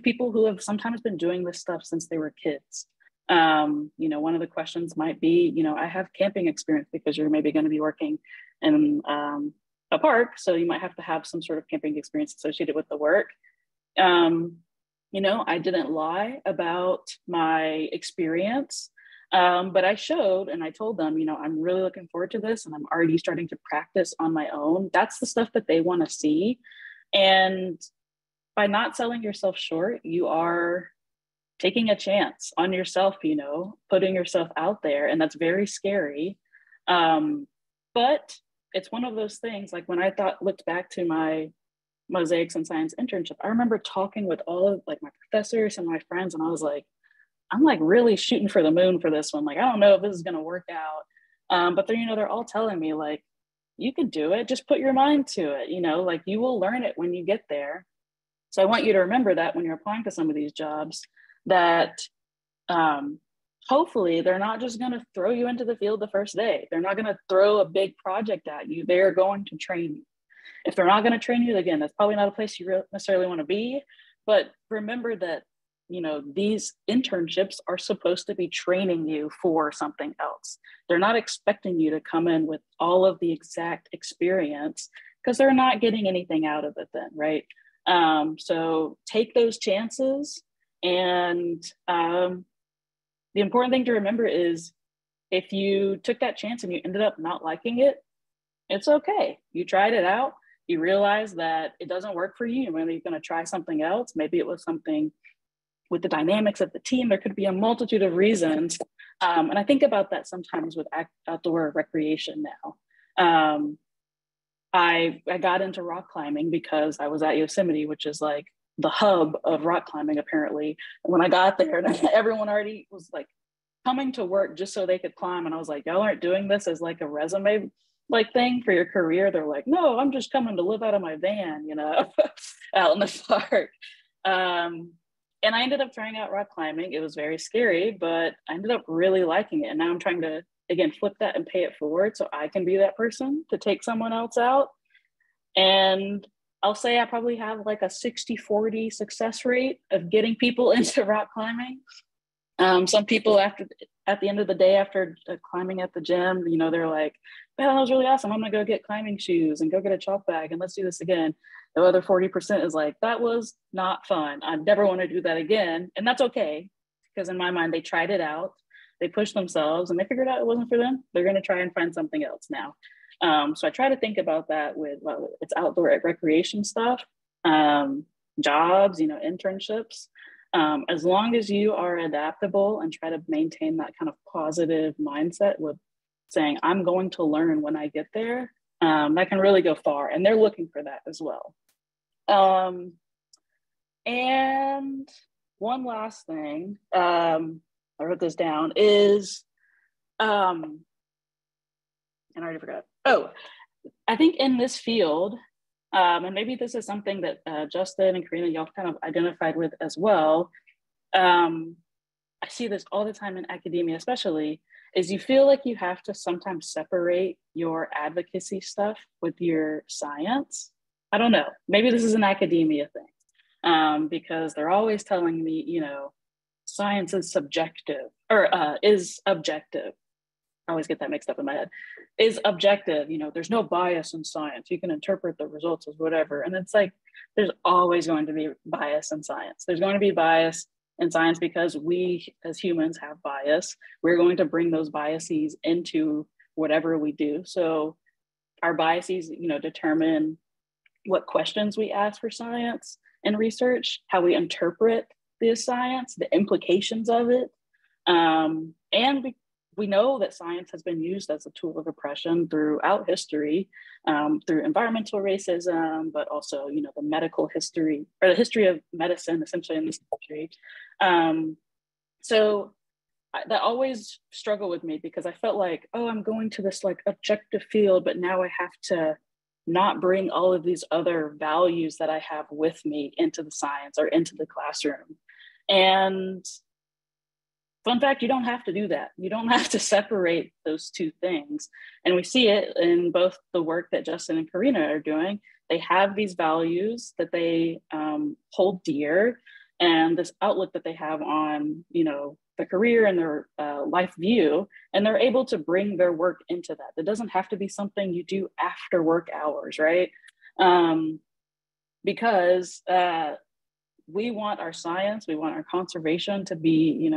people who have sometimes been doing this stuff since they were kids. One of the questions might be, I have camping experience, because you're maybe going to be working in a park, so you might have to have some sort of camping experience associated with the work. I didn't lie about my experience, but I showed and I told them, I'm really looking forward to this, and I'm already starting to practice on my own. That's the stuff that they want to see. And by not selling yourself short, you are taking a chance on yourself, putting yourself out there. And that's very scary. But it's one of those things, like when I looked back to my Mosaics and Science internship, I remember talking with all of like my professors and my friends, and I was like, I'm like really shooting for the moon for this one. Like, I don't know if this is going to work out. But they're all telling me like, you can do it, just put your mind to it, like you will learn it when you get there. So I want you to remember that when you're applying to some of these jobs, that hopefully they're not just going to throw you into the field the first day. They're not going to throw a big project at you. They're going to train you. If they're not going to train you, again, that's probably not a place you necessarily want to be. But remember that, these internships are supposed to be training you for something else. They're not expecting you to come in with all of the exact experience, because they're not getting anything out of it then, right? So take those chances. And the important thing to remember is, if you took that chance and you ended up not liking it, it's okay. You tried it out. You realize that it doesn't work for you. Maybe you're going to try something else. Maybe it was something with the dynamics of the team. There could be a multitude of reasons. And I think about that sometimes with outdoor recreation now. I got into rock climbing because I was at Yosemite, which is like the hub of rock climbing, apparently. And when I got there, everyone already was like coming to work just so they could climb. And I was like, y'all aren't doing this as like a resume like thing for your career. They're like, no, I'm just coming to live out of my van, out in the park. And I ended up trying out rock climbing. It was very scary, but I ended up really liking it. And now I'm trying to, again, flip that and pay it forward so I can be that person to take someone else out. And I'll say I probably have like a 60-40 success rate of getting people into rock climbing. Some people at the end of the day, after climbing at the gym, they're like, man, that was really awesome. I'm gonna go get climbing shoes and go get a chalk bag and let's do this again. The other 40% is like, that was not fun. I never want to do that again. And that's okay, because in my mind, they tried it out, they pushed themselves and they figured out it wasn't for them. They're gonna try and find something else now. So I try to think about that with it's outdoor recreation stuff, jobs, internships. As long as you are adaptable and try to maintain that kind of positive mindset with saying, I'm going to learn when I get there, that can really go far. And they're looking for that as well. And one last thing, I wrote this down, is, and I already forgot. Oh, I think in this field, and maybe this is something that Justin and Karina, y'all kind of identified with as well. I see this all the time in academia, especially, is you feel like you have to sometimes separate your advocacy stuff with your science. I don't know, maybe this is an academia thing, because they're always telling me, science is subjective or is objective. I always get that mixed up in my head. Is objective, there's no bias in science. You can interpret the results as whatever. And it's like, there's always going to be bias in science. There's going to be bias in science because we as humans have bias. We're going to bring those biases into whatever we do. So our biases, determine what questions we ask for science and research, how we interpret the science, the implications of it. And we know that science has been used as a tool of oppression throughout history, through environmental racism, but also, the medical history, or the history of medicine, essentially, in this country. So that always struggled with me, because I felt like, oh, I'm going to this like objective field, but now I have to not bring all of these other values that I have with me into the science or into the classroom. And fun fact, you don't have to do that. You don't have to separate those two things. And we see it in both the work that Justin and Karina are doing. They have these values that they hold dear, and this outlook that they have on, the career and their life view, and they're able to bring their work into that. It doesn't have to be something you do after work hours, right? Because we want our science, we want our conservation to be,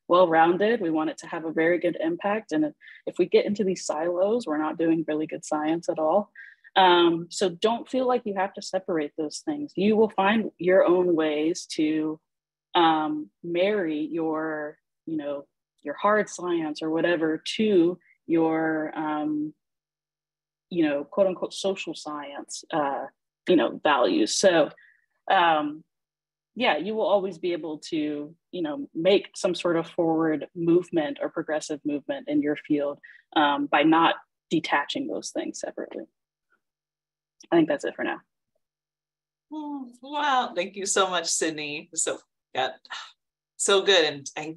well-rounded. We want it to have a very good impact. And if we get into these silos, we're not doing really good science at all. So don't feel like you have to separate those things. You will find your own ways to marry your, your hard science or whatever to your, quote unquote, social science, values. So yeah, you will always be able to, make some sort of forward movement or progressive movement in your field by not detaching those things separately. I think that's it for now. Oh, wow. Thank you so much, Sydney. So, yeah, so good. And I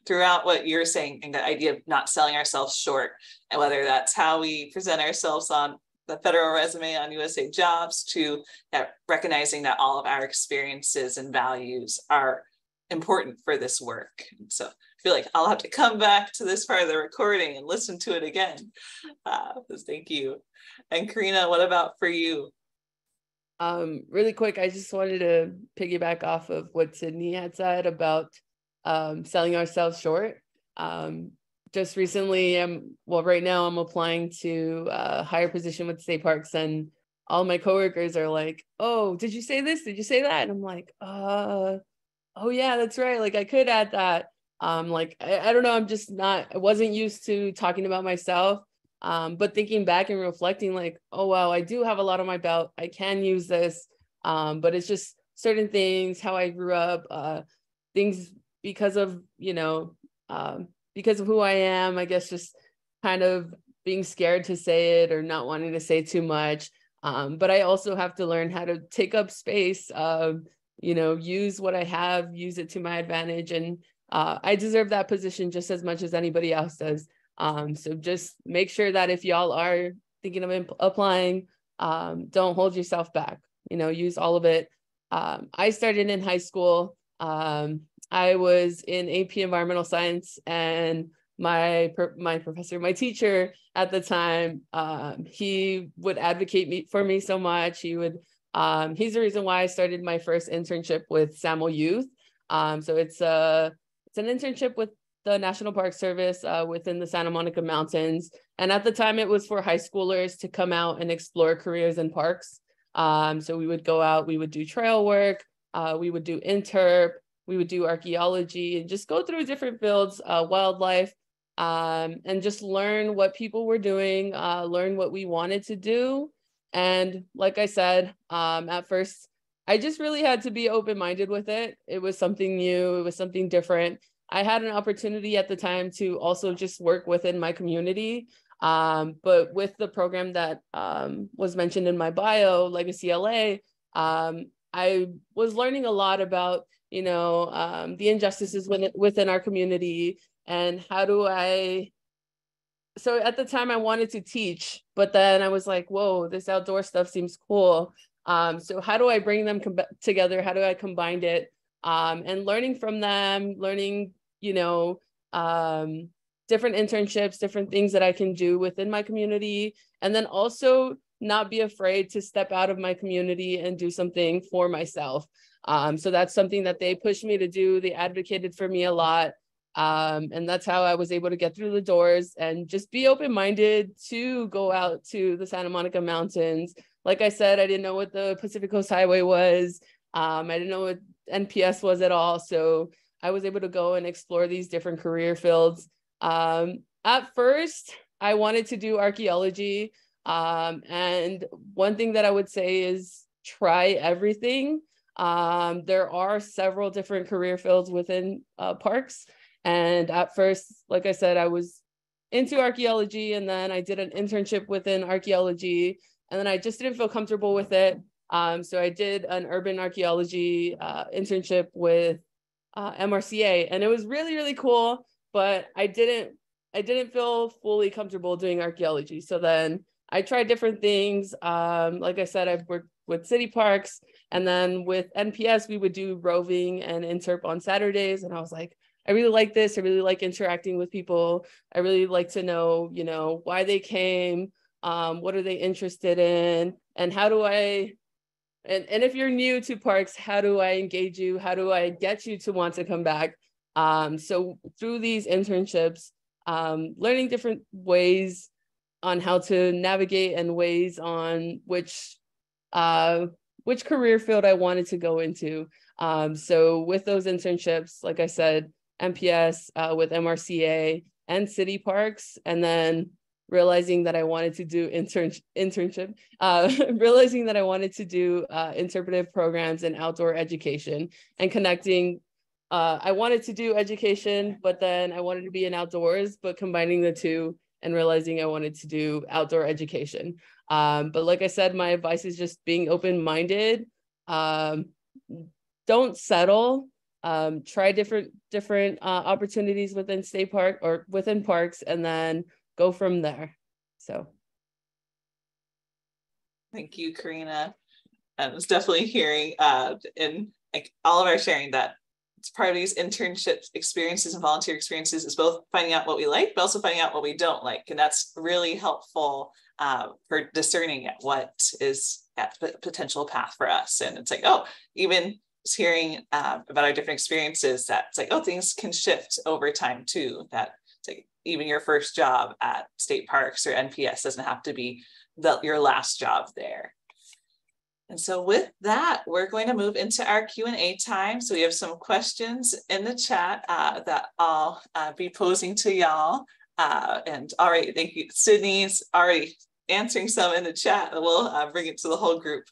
throughout what you're saying, and the idea of not selling ourselves short, and whether that's how we present ourselves on the federal resume on USA Jobs, to that recognizing that all of our experiences and values are important for this work. And so I feel like I'll have to come back to this part of the recording and listen to it again. Thank you. And Karina, what about for you? Really quick, I just wanted to piggyback off of what Sydney had said about selling ourselves short. Just recently, right now I'm applying to a higher position with state parks, and all my coworkers are like, "Oh, did you say this? Did you say that?" And I'm like, "Oh yeah, that's right. Like I could add that." Like I don't know. I wasn't used to talking about myself. But thinking back and reflecting, like, oh wow, I do have a lot on my belt. I can use this. But it's just certain things, how I grew up, things because of because of who I am, I guess, just kind of being scared to say it or not wanting to say too much. But I also have to learn how to take up space, use what I have, use it to my advantage. And I deserve that position just as much as anybody else does. So just make sure that if y'all are thinking of applying, don't hold yourself back, use all of it. I started in high school. I was in AP Environmental Science, and my professor, my teacher at the time, he would advocate for me so much. He's the reason why I started my first internship with SAML Youth. So it's an internship with the National Park Service within the Santa Monica Mountains. And at the time, it was for high schoolers to come out and explore careers in parks. So we would go out, we would do trail work, we would do interp, we would do archaeology, and just go through different fields, wildlife, and just learn what people were doing, learn what we wanted to do. And like I said, at first, I just really had to be open-minded with it. It was something new, it was something different. I had an opportunity at the time to also just work within my community. But with the program that was mentioned in my bio, Legacy LA, I was learning a lot about, the injustices within our community, and so at the time I wanted to teach, but then I was like, whoa, this outdoor stuff seems cool. So how do I bring them together? How do I combine it? And learning from them, learning, different internships, different things that I can do within my community. And then also not be afraid to step out of my community and do something for myself. So that's something that they pushed me to do. They advocated for me a lot. And that's how I was able to get through the doors and just be open-minded to go out to the Santa Monica Mountains. Like I said, I didn't know what the Pacific Coast Highway was. I didn't know what NPS was at all. So I was able to go and explore these different career fields. At first, I wanted to do archaeology. And one thing that I would say is try everything. There are several different career fields within parks. And at first, like I said, I was into archaeology, and then I did an internship within archaeology, and then I just didn't feel comfortable with it. So I did an urban archaeology internship with MRCA, and it was really, really cool, but I didn't feel fully comfortable doing archaeology. So then I tried different things. Like I said, I've worked with city parks, and then with NPS, we would do roving and interp on Saturdays. And I was like, I really like this. I really like interacting with people. I really like to know, why they came, what are they interested in, and how do I, and if you're new to parks, how do I engage you? How do I get you to want to come back? So through these internships, learning different ways on how to navigate and ways on which career field I wanted to go into. So with those internships, like I said, MPS with MRCA and city parks, and then realizing that I wanted to do internship, realizing that I wanted to do interpretive programs and outdoor education, and connecting. I wanted to do education, but then I wanted to be in outdoors, but combining the two and realizing I wanted to do outdoor education. But like I said, my advice is just being open-minded. Don't settle. Try different opportunities within state park or within parks, and then go from there. So thank you, Karina. I was definitely hearing in like all of our sharing that it's part of these internship experiences and volunteer experiences is both finding out what we like, but also finding out what we don't like. And that's really helpful for discerning what is a potential path for us. And it's like, oh, even hearing about our different experiences, that it's like, oh, things can shift over time too. That it's like even your first job at state parks or NPS doesn't have to be your last job there. And so with that, we're going to move into our Q&A time. So we have some questions in the chat that I'll be posing to y'all. And all right, thank you. Sydney's already answering some in the chat, and we'll bring it to the whole group.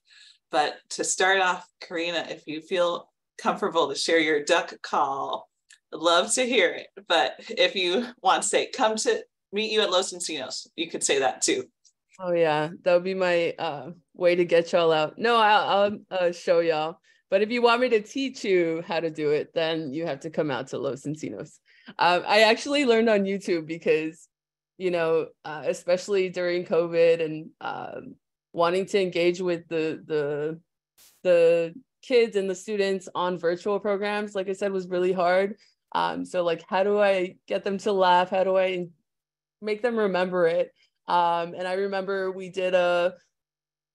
But to start off, Karina, if you feel comfortable to share your duck call, I'd love to hear it. But if you want to say, come to meet you at Los Encinos, you could say that too. oh yeah, that would be my way to get y'all out. No, I'll show y'all. But if you want me to teach you how to do it, then you have to come out to Los Encinos. I actually learned on YouTube because, you know, especially during COVID and wanting to engage with the kids and the students on virtual programs, like I said, was really hard. So like, how do I get them to laugh? How do I make them remember it? And I remember we did a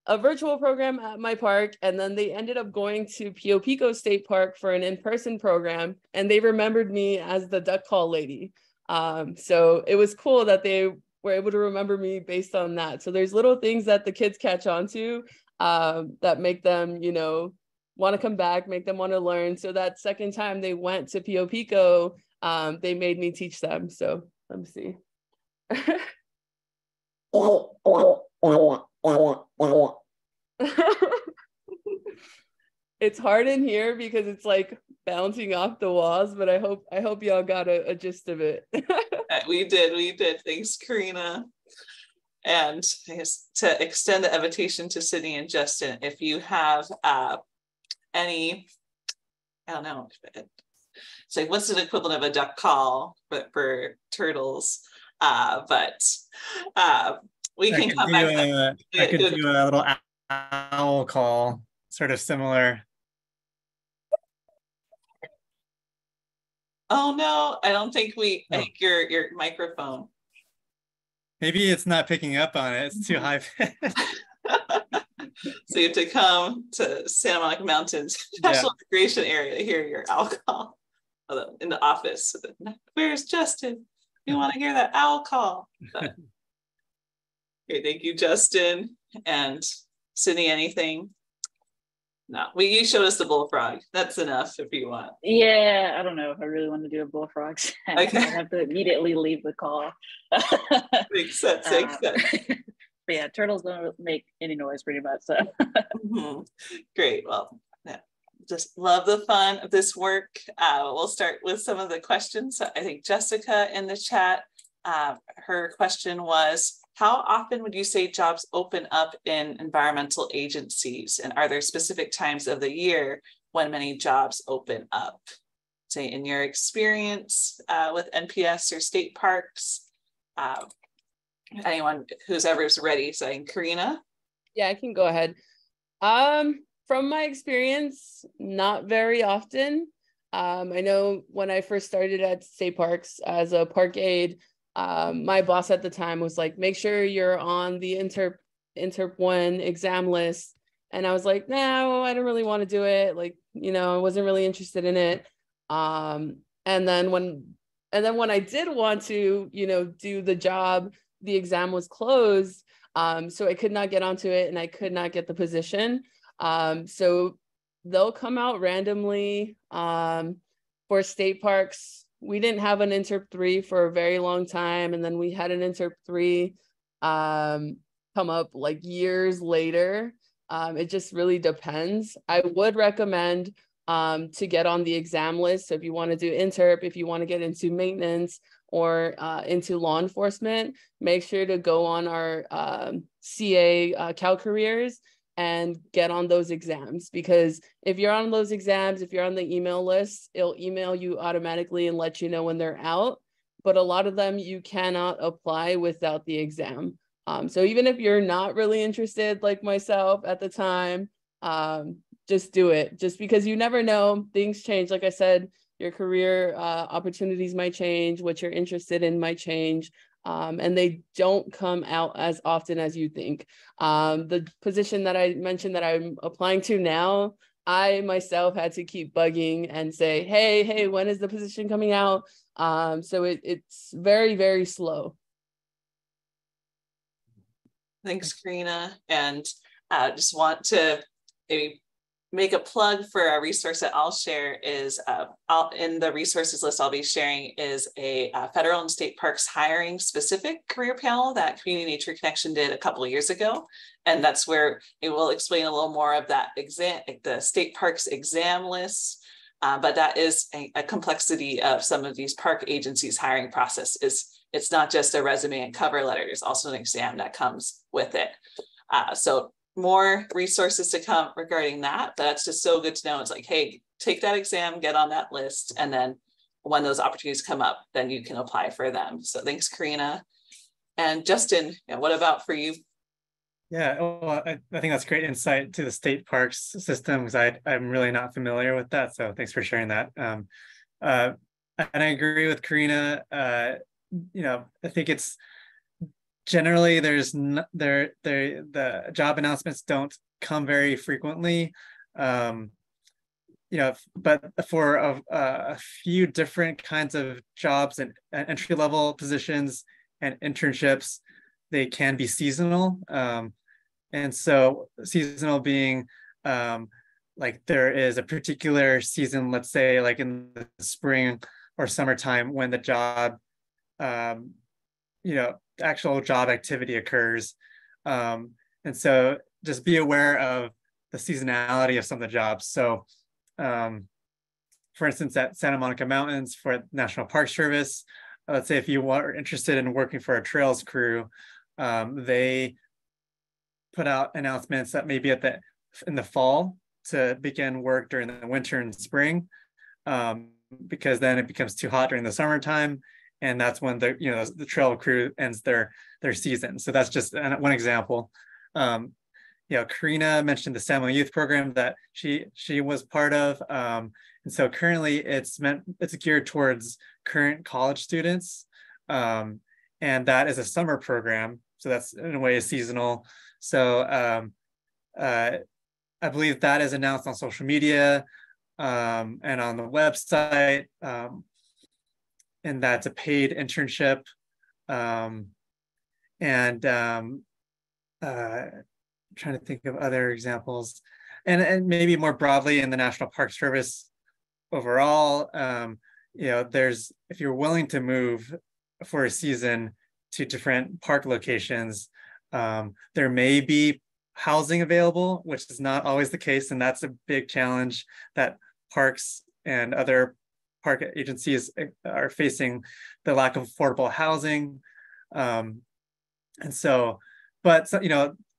virtual program at my park, and then they ended up going to Pio Pico State Park for an in-person program, and they remembered me as the duck call lady. So it was cool that they were able to remember me based on that. So there's little things that the kids catch on to that make them, you know, want to come back, make them want to learn. So that second time they went to Pio Pico, they made me teach them. So let me see. It's hard in here because it's like bouncing off the walls, but I hope y'all got a gist of it. We did. Thanks, Karina. And I guess to extend the invitation to Sydney and Justin, if you have any, I don't know, it's like, what's the equivalent of a duck call for turtles? But we can come back. I could do a little owl call, sort of similar. Oh no, I don't think I think your microphone. Maybe it's not picking up on it. It's too high. So you have to come to Santa Monica Mountains National Recreation Area to hear your owl call in the office. Where's Justin? We want to hear that owl call. But, okay, thank you, Justin. And Sydney, anything? No, you showed us the bullfrog. That's enough if you want. Yeah, I don't know if I really want to do a bullfrog. Okay. I have to immediately leave the call. Makes sense. But yeah, turtles don't make any noise pretty much. So Great. Well, yeah, just love the fun of this work. We'll start with some of the questions. So I think Jessica in the chat, her question was, how often would you say jobs open up in environmental agencies? And are there specific times of the year when many jobs open up? Say in your experience with NPS or state parks, anyone who's ever is ready, saying Karina? Yeah, I can go ahead. From my experience, not very often. I know when I first started at state parks as a park aide, my boss at the time was like, make sure you're on the Interp 1 exam list. And I was like, no, I don't really want to do it. Like, you know, I wasn't really interested in it. And then when I did want to, you know, do the job, the exam was closed. So I could not get onto it and I could not get the position. So they'll come out randomly for state parks. We didn't have an Interp 3 for a very long time. And then we had an Interp 3 come up like years later. It just really depends. I would recommend to get on the exam list. So if you want to do interp, if you want to get into maintenance or into law enforcement, make sure to go on our CA Cal Careers and get on those exams, because if you're on those exams, if you're on the email list, it'll email you automatically and let you know when they're out. But a lot of them you cannot apply without the exam. So even if you're not really interested, like myself at the time, just do it, just because you never know, things change. Like I said, your career opportunities might change, what you're interested in might change. And they don't come out as often as you think. The position that I mentioned that I'm applying to now, I myself had to keep bugging and say, hey, when is the position coming out? So it's very, very slow. Thanks, Karina. And just want to maybe make a plug for a resource that I'll share is in the resources list I'll be sharing is a federal and state parks hiring specific career panel that Community Nature Connection did a couple of years ago. And that's where it will explain a little more of that exam, the state parks exam list. But that is a complexity of some of these park agencies hiring process. It's not just a resume and cover letter, there's also an exam that comes with it. So more resources to come regarding that. That's just so good to know. It's like, hey, take that exam, get on that list, and then when those opportunities come up, then you can apply for them. So thanks, Karina. And Justin, what about for you? Yeah, well, I think that's great insight to the state parks system, because I'm really not familiar with that. So thanks for sharing that. And I agree with Karina. I think it's generally the job announcements don't come very frequently. But for a few different kinds of jobs and entry-level positions and internships, they can be seasonal. And so seasonal being like there is a particular season, let's say like in the spring or summertime, when the job, actual job activity occurs. And so just be aware of the seasonality of some of the jobs. So for instance, at Santa Monica Mountains for National Park Service, let's say if you are interested in working for a trails crew, they put out announcements that maybe in the fall to begin work during the winter and spring, because then it becomes too hot during the summertime, and that's when the trail crew ends their season. So that's just one example. Karina mentioned the Samuel Youth Program that she was part of, and so currently it's geared towards current college students, and that is a summer program. So that's in a way seasonal. So I believe that is announced on social media and on the website, and that's a paid internship. Trying to think of other examples, and maybe more broadly in the National Park Service overall, if you're willing to move for a season to different park locations, there may be housing available, which is not always the case. And that's a big challenge that parks and other park agencies are facing, the lack of affordable housing.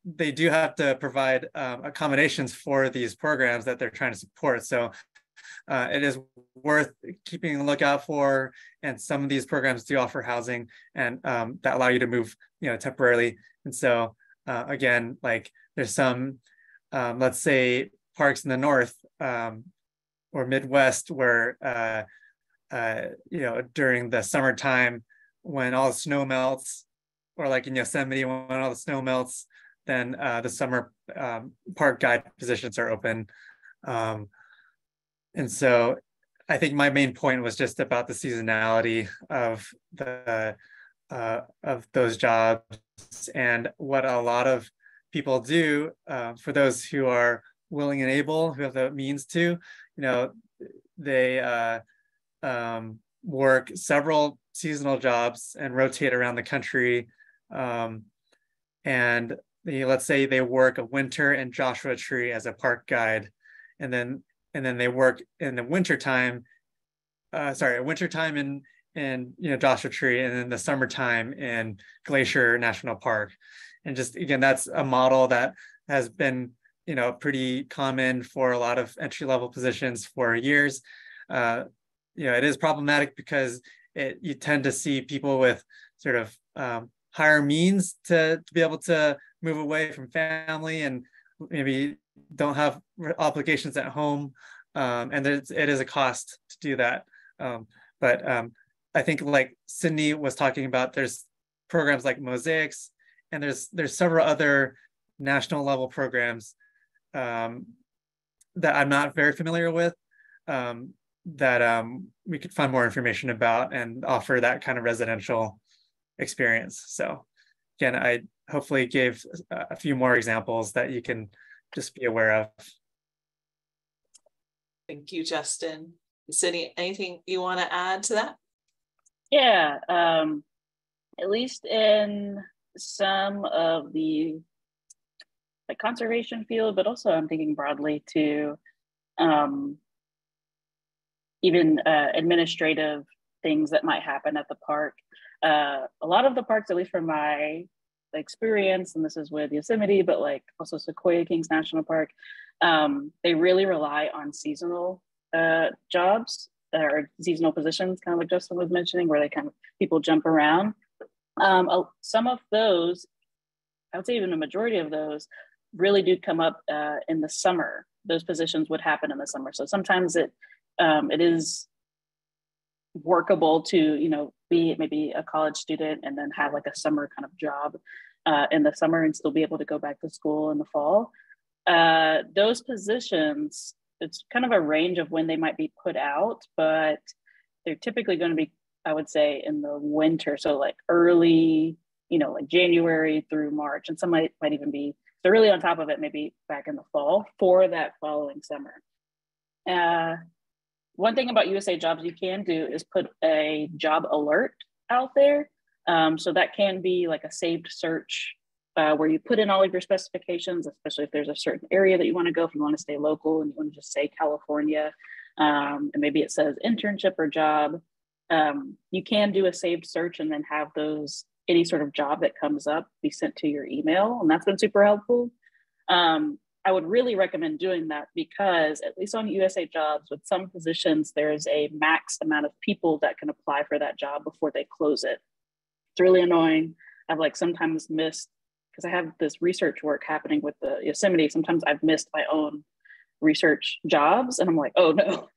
They do have to provide accommodations for these programs that they're trying to support. So it is worth keeping a lookout for. And some of these programs do offer housing and that allow you to move, temporarily. And so again, like there's some, let's say parks in the North or Midwest where, during the summertime when all the snow melts, or like in Yosemite when all the snow melts, then the summer park guide positions are open. And so I think my main point was just about the seasonality of those jobs, and what a lot of people do for those who are willing and able, who have the means to, they work several seasonal jobs and rotate around the country and let's say they work a winter in Joshua Tree as a park guide, and then they work in the wintertime, wintertime in Joshua Tree, and then the summertime in Glacier National Park. And just again, that's a model that has been pretty common for a lot of entry-level positions for years. It is problematic because you tend to see people with sort of higher means to be able to move away from family and maybe don't have obligations at home, and it is a cost to do that. But I think, like Sydney was talking about, there's programs like Mosaics, and there's several other national level programs that I'm not very familiar with, that we could find more information about and offer that kind of residential experience. So again, I hopefully gave a few more examples that you can just be aware of. Thank you, Justin. Sydney, anything you want to add to that? Yeah, at least in some of the conservation field, but also I'm thinking broadly to even administrative things that might happen at the park. A lot of the parks, at least from my experience, and this is with Yosemite, but also Sequoia Kings National Park, they really rely on seasonal jobs or seasonal positions, kind of like Justin was mentioning, where people jump around. Some of those, I would say even a majority of those, really do come up in the summer. Those positions would happen in the summer. So sometimes it is workable to be maybe a college student and then have a summer kind of job in the summer and still be able to go back to school in the fall. Those positions, it's kind of a range of when they might be put out, but they're typically going to be, I would say, in the winter. So early, January through March, and some might even be, they're really on top of it, maybe back in the fall for that following summer. One thing about USA Jobs you can do is put a job alert out there. So that can be a saved search where you put in all of your specifications, especially if there's a certain area that you want to go, if you want to stay local and you want to just say California, and maybe it says internship or job. You can do a saved search and then have any sort of job that comes up be sent to your email, and that's been super helpful. I would really recommend doing that because, at least on USA Jobs, with some positions, there's a max amount of people that can apply for that job before they close it. It's really annoying. I've sometimes missed, because I have this research work happening with the Yosemite, sometimes I've missed my own research jobs and I'm like, oh no.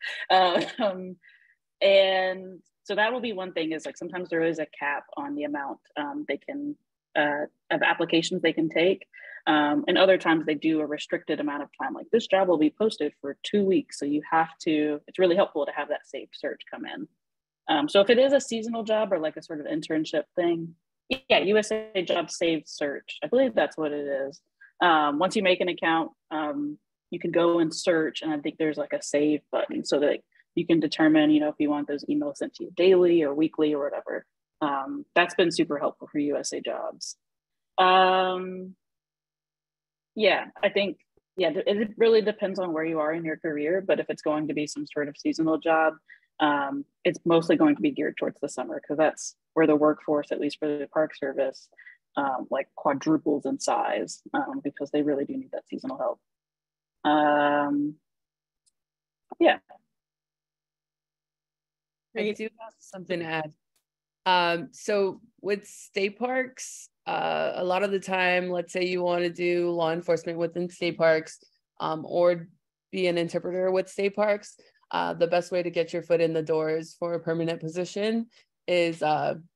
And so that will be one thing, is sometimes there is a cap on the amount they can of applications they can take. And other times they do a restricted amount of time. This job will be posted for 2 weeks. So you have to, it's really helpful to have that saved search come in. So if it is a seasonal job or a sort of internship thing, yeah, USA Jobs saved search. I believe that's what it is. Once you make an account, you can go and search, and I think there's a save button so that you can determine, if you want those emails sent to you daily or weekly or whatever. That's been super helpful for USA Jobs. Yeah, I think, it really depends on where you are in your career, but if it's going to be some sort of seasonal job, it's mostly going to be geared towards the summer, because that's where the workforce, at least for the Park Service, quadruples in size, because they really do need that seasonal help. Yeah. I do have something to add. So with state parks, a lot of the time, let's say you want to do law enforcement within state parks, or be an interpreter with state parks, the best way to get your foot in the doors for a permanent position is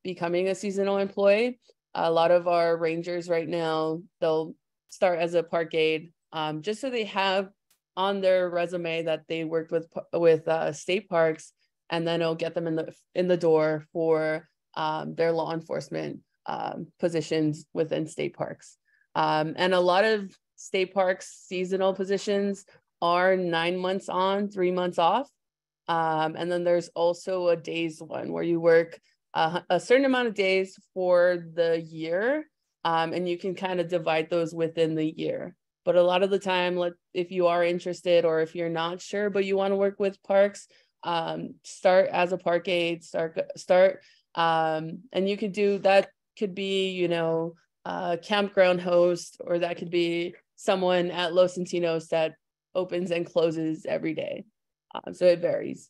becoming a seasonal employee. A lot of our rangers right now, they'll start as a park aide, just so they have on their resume that they worked with state parks, and then it'll get them in the door for their law enforcement positions within state parks. And a lot of state parks seasonal positions are 9 months on, 3 months off. And then there's also a days one where you work a certain amount of days for the year, and you can kind of divide those within the year. But a lot of the time, if you are interested or if you're not sure, but you want to work with parks, start as a park aide, and you could do that. Could be, a campground host, or that could be someone at Los Centenos that opens and closes every day. So it varies.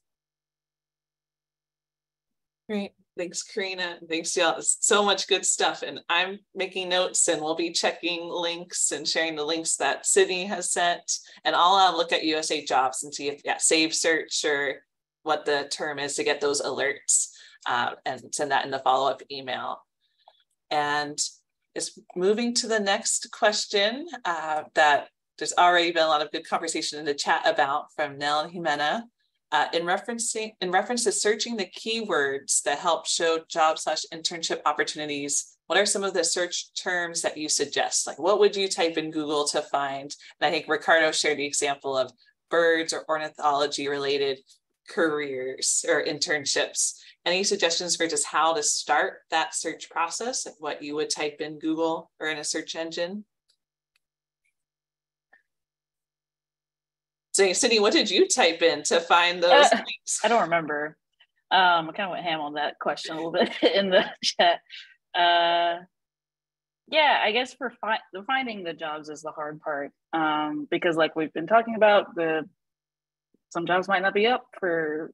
Great. Thanks, Karina. Thanks, y'all. So much good stuff. And I'm making notes, and we'll be checking links and sharing the links that Sydney has sent. And I'll look at USA Jobs and see if, Save Search or what the term is to get those alerts, and send that in the follow-up email. And is moving to the next question that there's already been a lot of good conversation in the chat about from Nell and Jimena. In reference to searching the keywords that help show job/internship opportunities, what are some of the search terms that you suggest? Like, what would you type in Google to find? And I think Ricardo shared the example of birds or ornithology related careers or internships. Any suggestions for just how to start that search process? Like what you would type in Google or in a search engine? So, Sydney, what did you type in to find those links? I don't remember. I kind of went ham on that question a little bit in the chat. Yeah, I guess for finding the jobs is the hard part, because like we've been talking about, some jobs might not be up for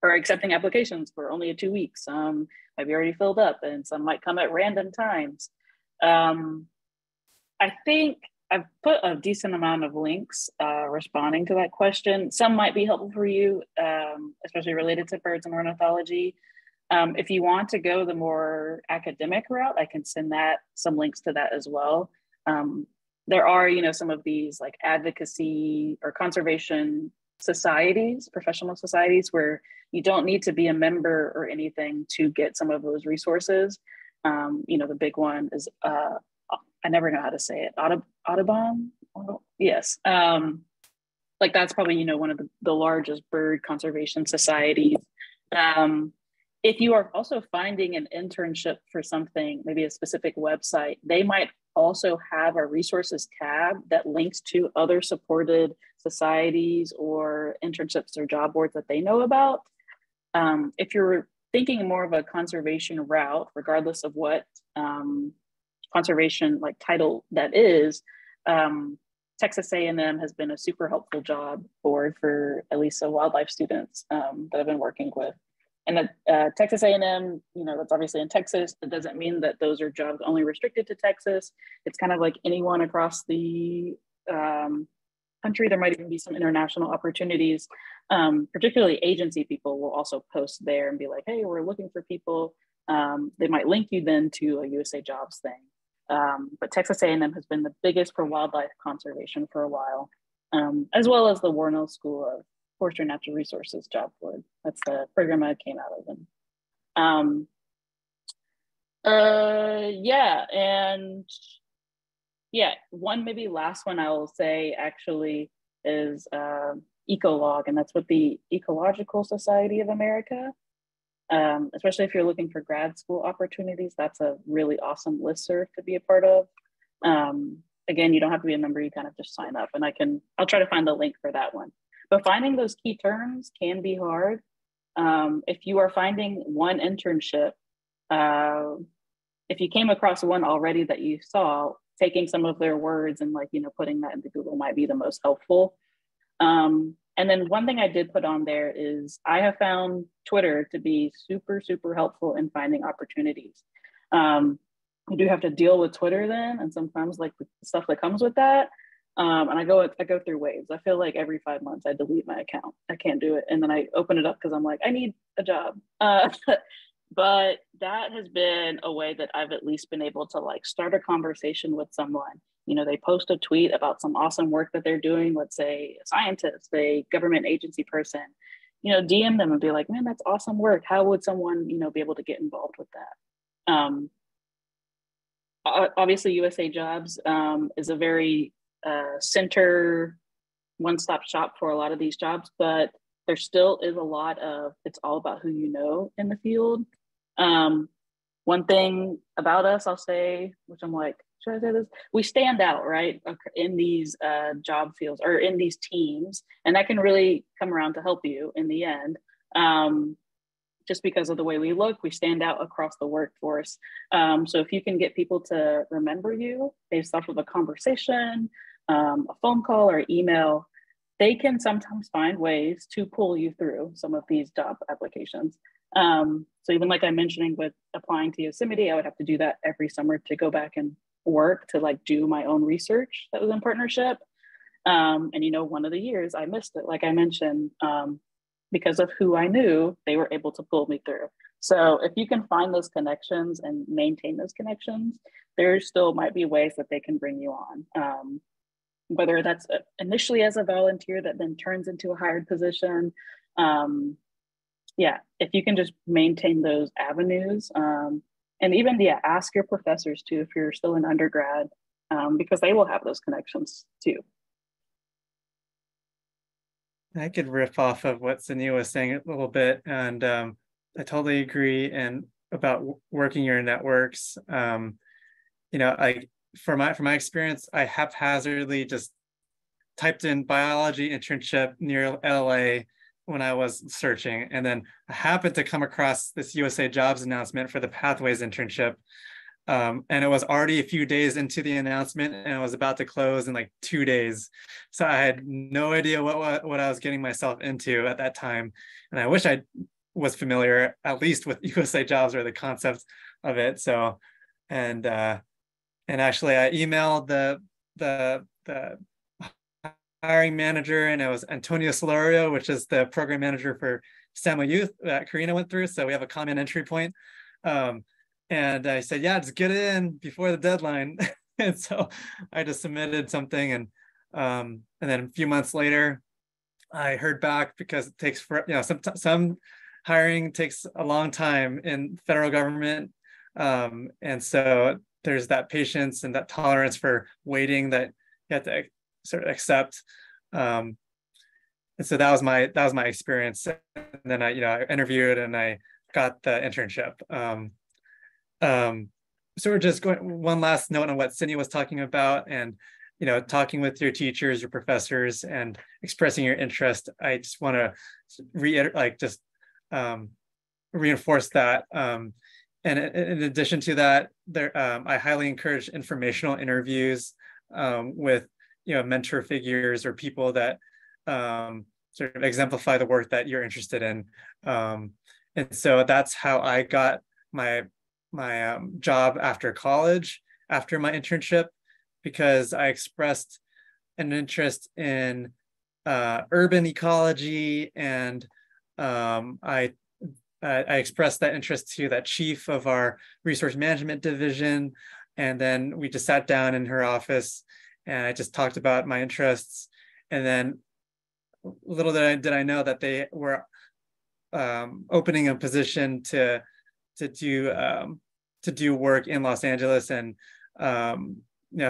or accepting applications for only 2 weeks. Might be already filled up, and some might come at random times. I think I've put a decent amount of links responding to that question. Some might be helpful for you, especially related to birds and ornithology. If you want to go the more academic route, I can send some links to that as well. There are, some of these like advocacy or conservation societies, professional societies, where you don't need to be a member or anything to get some of those resources. The big one is, I never know how to say it, Audubon? Yes. That's probably, one of the largest bird conservation societies. If you are also finding an internship for something, maybe a specific website, they might also have a resources tab that links to other supported societies or internships or job boards that they know about. If you're thinking more of a conservation route, regardless of what conservation title that is, Texas A&M has been a super helpful job board for at least wildlife students that I've been working with. And Texas A&M, that's obviously in Texas. That doesn't mean that those are jobs only restricted to Texas. It's kind of like anyone across the country. There might even be some international opportunities. Particularly agency people will also post there and be like, hey, we're looking for people. They might link you then to a USA Jobs thing. But Texas A&M has been the biggest for wildlife conservation for a while, as well as the Warnell School of Forestry and Natural Resources job board. That's the program I came out of. One maybe last one I will say actually is Ecolog, and that's with the Ecological Society of America. Especially if you're looking for grad school opportunities, that's a really awesome listserv to be a part of. Again, you don't have to be a member, you kind of just sign up, and I'll try to find the link for that one. But finding those key terms can be hard. If you are finding one internship, if you came across one already that you saw, taking some of their words and putting that into Google might be the most helpful. And then one thing I did put on there is I have found Twitter to be super, super helpful in finding opportunities. You do have to deal with Twitter then, and sometimes the stuff that comes with that. And I go through waves. I feel like every 5 months I delete my account. I can't do it. And then I open it up because I'm like, I need a job. But that has been a way that I've at least been able to start a conversation with someone. They post a tweet about some awesome work that they're doing, let's say a scientist, a government agency person, DM them and be like, man, that's awesome work. How would someone, be able to get involved with that? Obviously, USA Jobs is a very center one-stop shop for a lot of these jobs, but there still is a lot of, it's all about who you know in the field. One thing about us, I'll say, which I'm like, should I say this? We stand out, right, in these job fields or in these teams, and that can really come around to help you in the end. Just because of the way we look, we stand out across the workforce. So if you can get people to remember you based off of a conversation, a phone call or email, they can sometimes find ways to pull you through some of these job applications. So even like I mentioning with applying to Yosemite, I would have to do that every summer to go back and work to like do my own research that was in partnership. And you know, one of the years I missed it, like I mentioned, because of who I knew, they were able to pull me through. So if you can find those connections and maintain those connections, there still might be ways that they can bring you on. Whether that's initially as a volunteer that then turns into a hired position. Yeah, if you can just maintain those avenues, and even, yeah, ask your professors too, if you're still an undergrad, because they will have those connections too. I could riff off of what Sania was saying a little bit, and I totally agree. And about working your networks, you know, from my experience, I haphazardly just typed in biology internship near LA when I was searching, and then I happened to come across this USA Jobs announcement for the Pathways internship. And it was already a few days into the announcement, and it was about to close in like 2 days. So I had no idea what I was getting myself into at that time. And I wish I was familiar at least with USA Jobs or the concepts of it. So, and actually I emailed the hiring manager, and it was Antonio Solorio, which is the program manager for SAMO Youth that Karina went through. So we have a common entry point. And I said, yeah, just get it in before the deadline. And so I just submitted something, and then a few months later, I heard back, because it takes some hiring takes a long time in federal government. And so there's that patience and that tolerance for waiting that you have to sort of accept. And so that was my experience. And then I interviewed and I got the internship. So we're just going, one last note on what Sydney was talking about, and talking with your teachers, your professors, and expressing your interest. I just want to reiterate, reinforce that. And in addition to that, I highly encourage informational interviews with mentor figures or people that sort of exemplify the work that you're interested in. And so that's how I got my job after college, after my internship, because I expressed an interest in urban ecology, and I expressed that interest to that chief of our resource management division, and then we just sat down in her office, and I just talked about my interests, and then little did I know that they were opening a position to do work in Los Angeles, and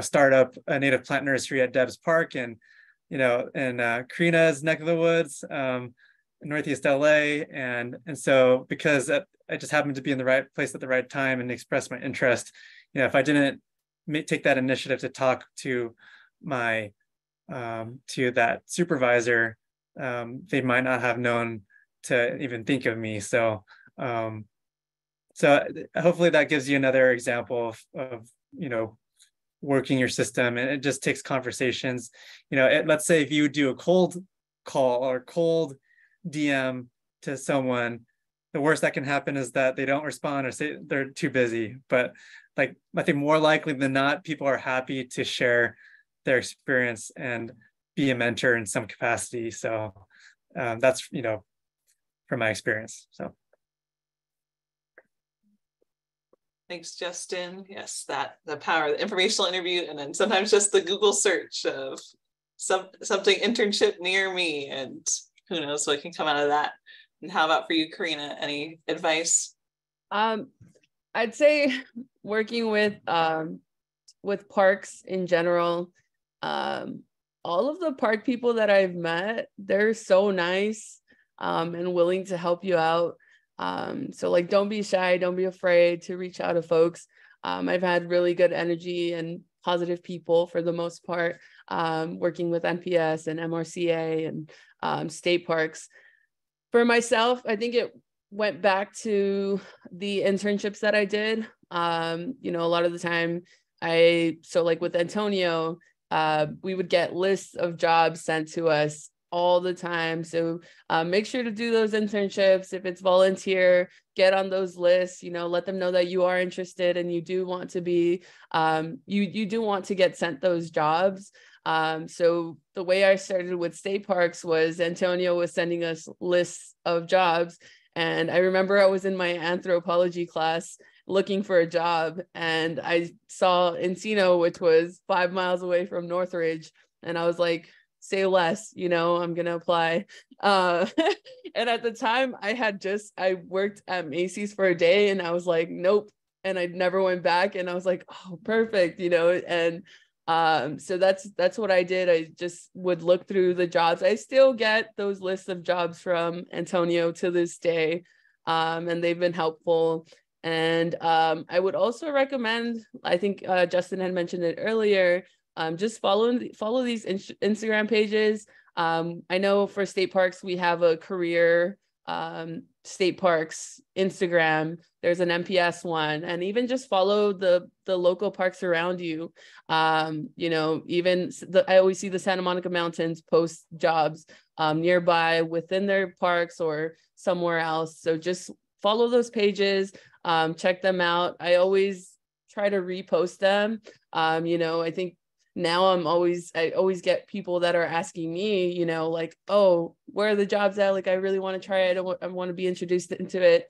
start up a native plant nursery at Debs Park, and in Karina's neck of the woods, in Northeast LA, and so because I just happened to be in the right place at the right time and express my interest, if I didn't take that initiative to talk to my to that supervisor, they might not have known to even think of me. So so hopefully that gives you another example of working your system, and it just takes conversations. Let's say if you do a cold call or cold DM to someone, the worst that can happen is that they don't respond or say they're too busy. But I think more likely than not, people are happy to share their experience and be a mentor in some capacity. So that's from my experience. So. Thanks, Justin. Yes, the power of the informational interview, and then sometimes just the Google search of something internship near me, and who knows what can come out of that. And how about for you, Karina? Any advice? I'd say working with parks in general, all of the park people that I've met, they're so nice and willing to help you out. So like, don't be shy, don't be afraid to reach out to folks. I've had really good energy and positive people for the most part, working with NPS and MRCA and state parks. For myself, I think it went back to the internships that I did. You know, a lot of the time so like with Antonio, we would get lists of jobs sent to us all the time. So make sure to do those internships. If it's volunteer, get on those lists, you know, let them know that you are interested and you do want to be, you do want to get sent those jobs. So the way I started with state parks was Antonio was sending us lists of jobs. And I remember I was in my anthropology class looking for a job, and I saw Encino, which was 5 miles away from Northridge. And I was like, say less, you know, I'm going to apply. And at the time I worked at Macy's for a day, and I was like, nope. And I never went back. And I was like, oh, perfect, you know, and so that's what I did. I just would look through the jobs. I still get those lists of jobs from Antonio to this day, and they've been helpful. And I would also recommend, I think Justin had mentioned it earlier, just follow these Instagram pages. I know for state parks, we have a career state parks Instagram. There's an NPS one, and even just follow the local parks around you. You know, even I always see the Santa Monica Mountains post jobs nearby within their parks or somewhere else. So just follow those pages, check them out. I always try to repost them. You know, I think now I always get people that are asking me, you know, like, oh, where are the jobs at? Like, I really want to try it. I want to be introduced into it.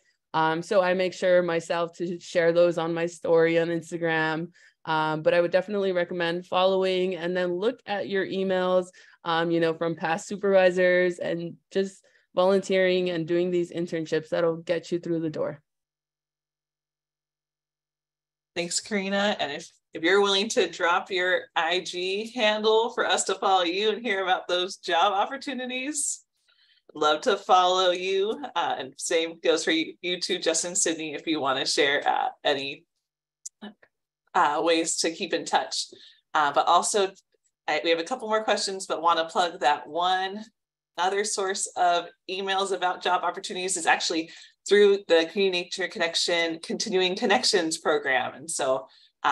So I make sure myself to share those on my story on Instagram. But I would definitely recommend following, and then look at your emails, you know, from past supervisors, and just volunteering and doing these internships that'll get you through the door. Thanks, Karina. And if you're willing to drop your IG handle for us to follow you and hear about those job opportunities, I'd love to follow you. And same goes for you too, Justin, Sydney, if you want to share any ways to keep in touch. But also, we have a couple more questions, but want to plug that one other source of emails about job opportunities is actually through the Community Nature Connection Continuing Connections program. And so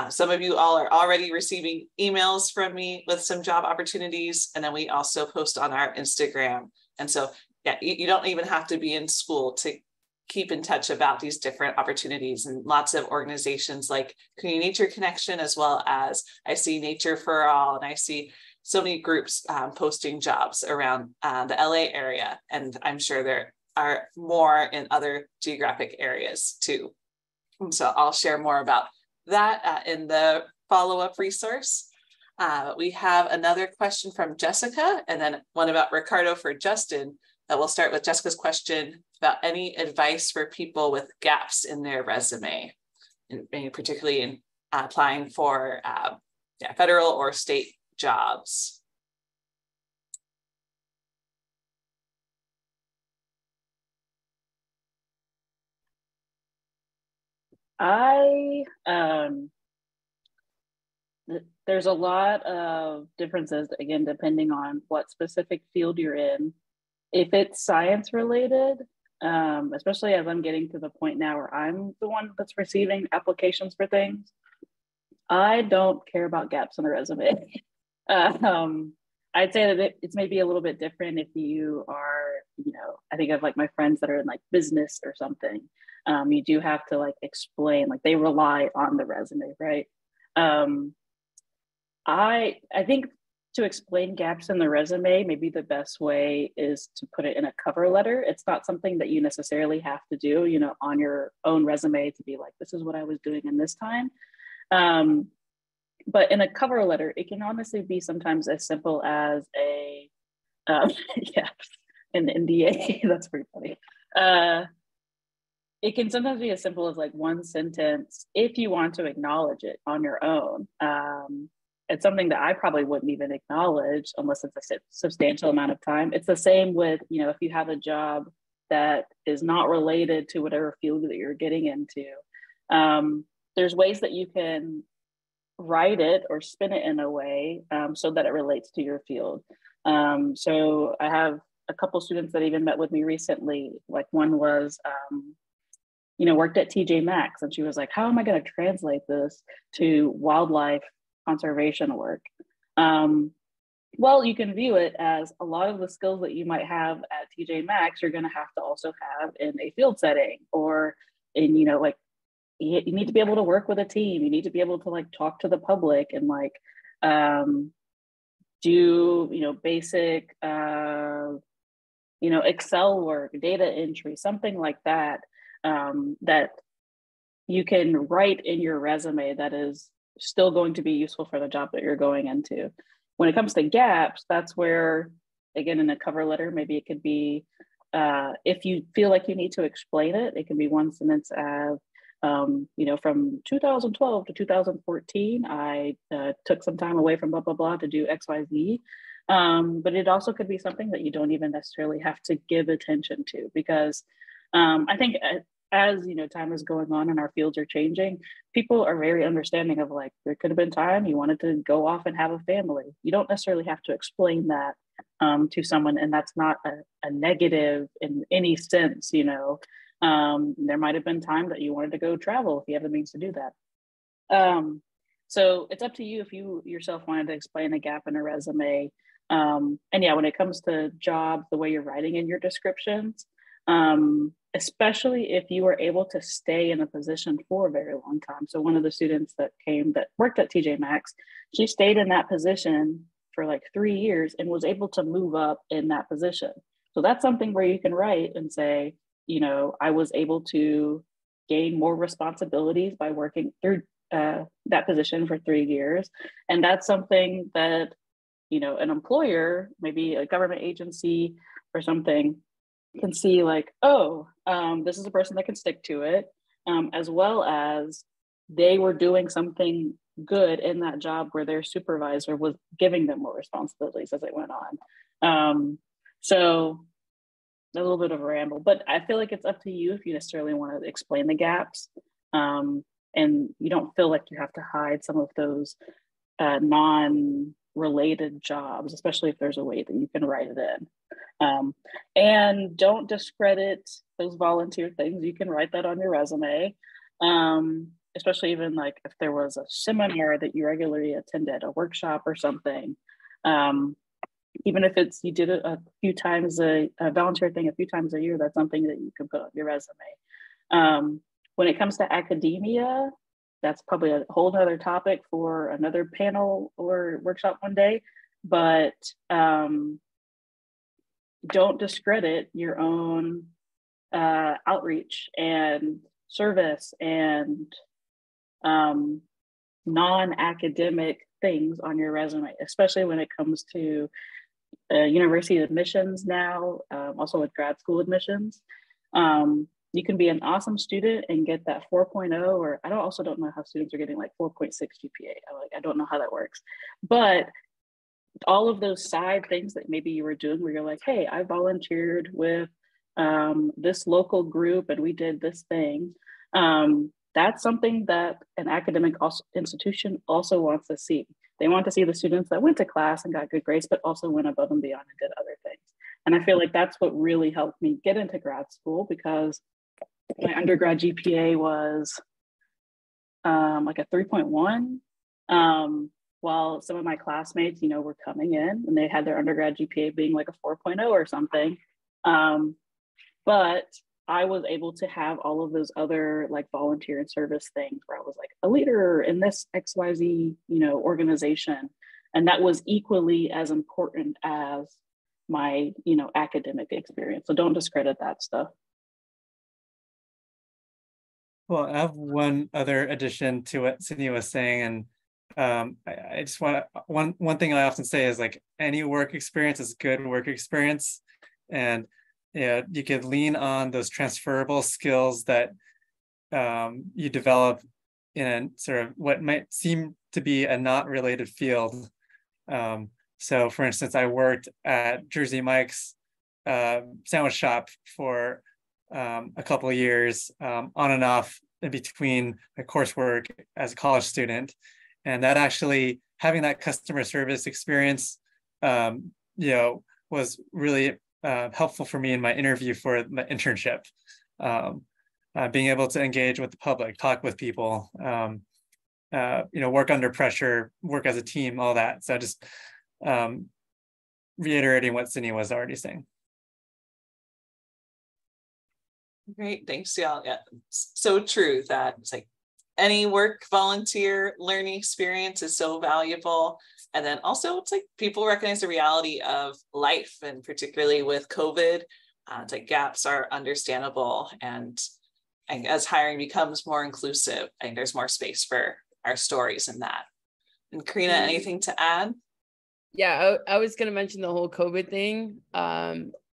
some of you all are already receiving emails from me with some job opportunities. And then we also post on our Instagram. And so, yeah, you don't even have to be in school to keep in touch about these different opportunities, and lots of organizations like Community Nature Connection, as well as I see Nature for All, and I see so many groups posting jobs around the LA area. And I'm sure there are more in other geographic areas too. And so I'll share more about that in the follow-up resource. We have another question from Jessica, and then one about Ricardo for Justin. We'll start with Jessica's question about any advice for people with gaps in their resume, and particularly in applying for federal or state jobs. There's a lot of differences, again, depending on what specific field you're in. If it's science related, especially as I'm getting to the point now where I'm the one that's receiving applications for things, I don't care about gaps in the resume. I'd say that it's maybe a little bit different if you are, you know, I think of like my friends that are in like business or something. You do have to like explain, like they rely on the resume, right? I think to explain gaps in the resume, maybe the best way is to put it in a cover letter. It's not something that you necessarily have to do, you know, on your own resume to be like, this is what I was doing in this time. But in a cover letter, it can honestly be sometimes as simple as a, yeah, an NDA. That's pretty funny. It can sometimes be as simple as like one sentence if you want to acknowledge it on your own. It's something that I probably wouldn't even acknowledge unless it's a substantial amount of time. It's the same with, you know, if you have a job that is not related to whatever field that you're getting into. There's ways that you can write it or spin it in a way so that it relates to your field. So I have a couple students that even met with me recently. Like one was, worked at TJ Maxx, and she was like, how am I going to translate this to wildlife conservation work? Well, you can view it as a lot of the skills that you might have at TJ Maxx, you're going to have to also have in a field setting, or in, you need to be able to work with a team. You need to be able to like talk to the public and like do, basic, Excel work, data entry, something like that, that you can write in your resume that is still going to be useful for the job that you're going into. When it comes to gaps, that's where, again, in a cover letter, maybe it could be, if you feel like you need to explain it, it can be one sentence of, from 2012 to 2014, I took some time away from blah, blah, blah to do X, Y, Z. But it also could be something that you don't even necessarily have to give attention to, because I think as time is going on and our fields are changing, people are very understanding of like, there could have been time you wanted to go off and have a family. You don't necessarily have to explain that to someone, and that's not a negative in any sense. There might have been time that you wanted to go travel if you have the means to do that. So it's up to you if you yourself wanted to explain a gap in a resume. And yeah, when it comes to jobs, the way you're writing in your descriptions, especially if you were able to stay in a position for a very long time. So one of the students that worked at TJ Maxx, she stayed in that position for like 3 years and was able to move up in that position. So that's something where you can write and say, I was able to gain more responsibilities by working through that position for 3 years. And that's something that, an employer, maybe a government agency or something, can see like, oh, this is a person that can stick to it, as well as they were doing something good in that job where their supervisor was giving them more responsibilities as it went on. So a little bit of a ramble, but I feel like it's up to you if you necessarily want to explain the gaps, and you don't feel like you have to hide some of those non-related jobs, especially if there's a way that you can write it in. And don't discredit those volunteer things. You can write that on your resume, especially even like if there was a seminar that you regularly attended, a workshop or something. Even if you did it a few times, a volunteer thing a few times a year, that's something that you can put on your resume. When it comes to academia, that's probably a whole nother topic for another panel or workshop one day, but don't discredit your own outreach and service and non-academic things on your resume, especially when it comes to university admissions now, also with grad school admissions. You can be an awesome student and get that 4.0, or I also don't know how students are getting like 4.6 GPA. I don't know how that works, but all of those side things that maybe you were doing where you're like, hey, I volunteered with this local group and we did this thing. That's something that an academic institution also wants to see. They want to see the students that went to class and got good grades, but also went above and beyond and did other things. And I feel like that's what really helped me get into grad school, because my undergrad GPA was like a 3.1, while some of my classmates, were coming in and they had their undergrad GPA being like a 4.0 or something. But I was able to have all of those other like volunteer and service things where I was like a leader in this XYZ, organization. And that was equally as important as my, academic experience. So don't discredit that stuff. Well, I have one other addition to what Sydney was saying, and I just want one thing I often say is like any work experience is good work experience, and you could lean on those transferable skills that you develop in a sort of what might seem to be a not related field. So, for instance, I worked at Jersey Mike's sandwich shop for a couple of years, on and off in between my coursework as a college student. And that actually, having that customer service experience, was really helpful for me in my interview for my internship. Being able to engage with the public, talk with people, work under pressure, work as a team, all that. So just reiterating what Sydney was already saying. Great, thanks y'all. Yeah, it's so true that it's like any work, volunteer, learning experience is so valuable. And then also it's like people recognize the reality of life, and particularly with COVID, it's like gaps are understandable. And as hiring becomes more inclusive, I think there's more space for our stories in that. And Karina, anything to add? Yeah, I was going to mention the whole COVID thing.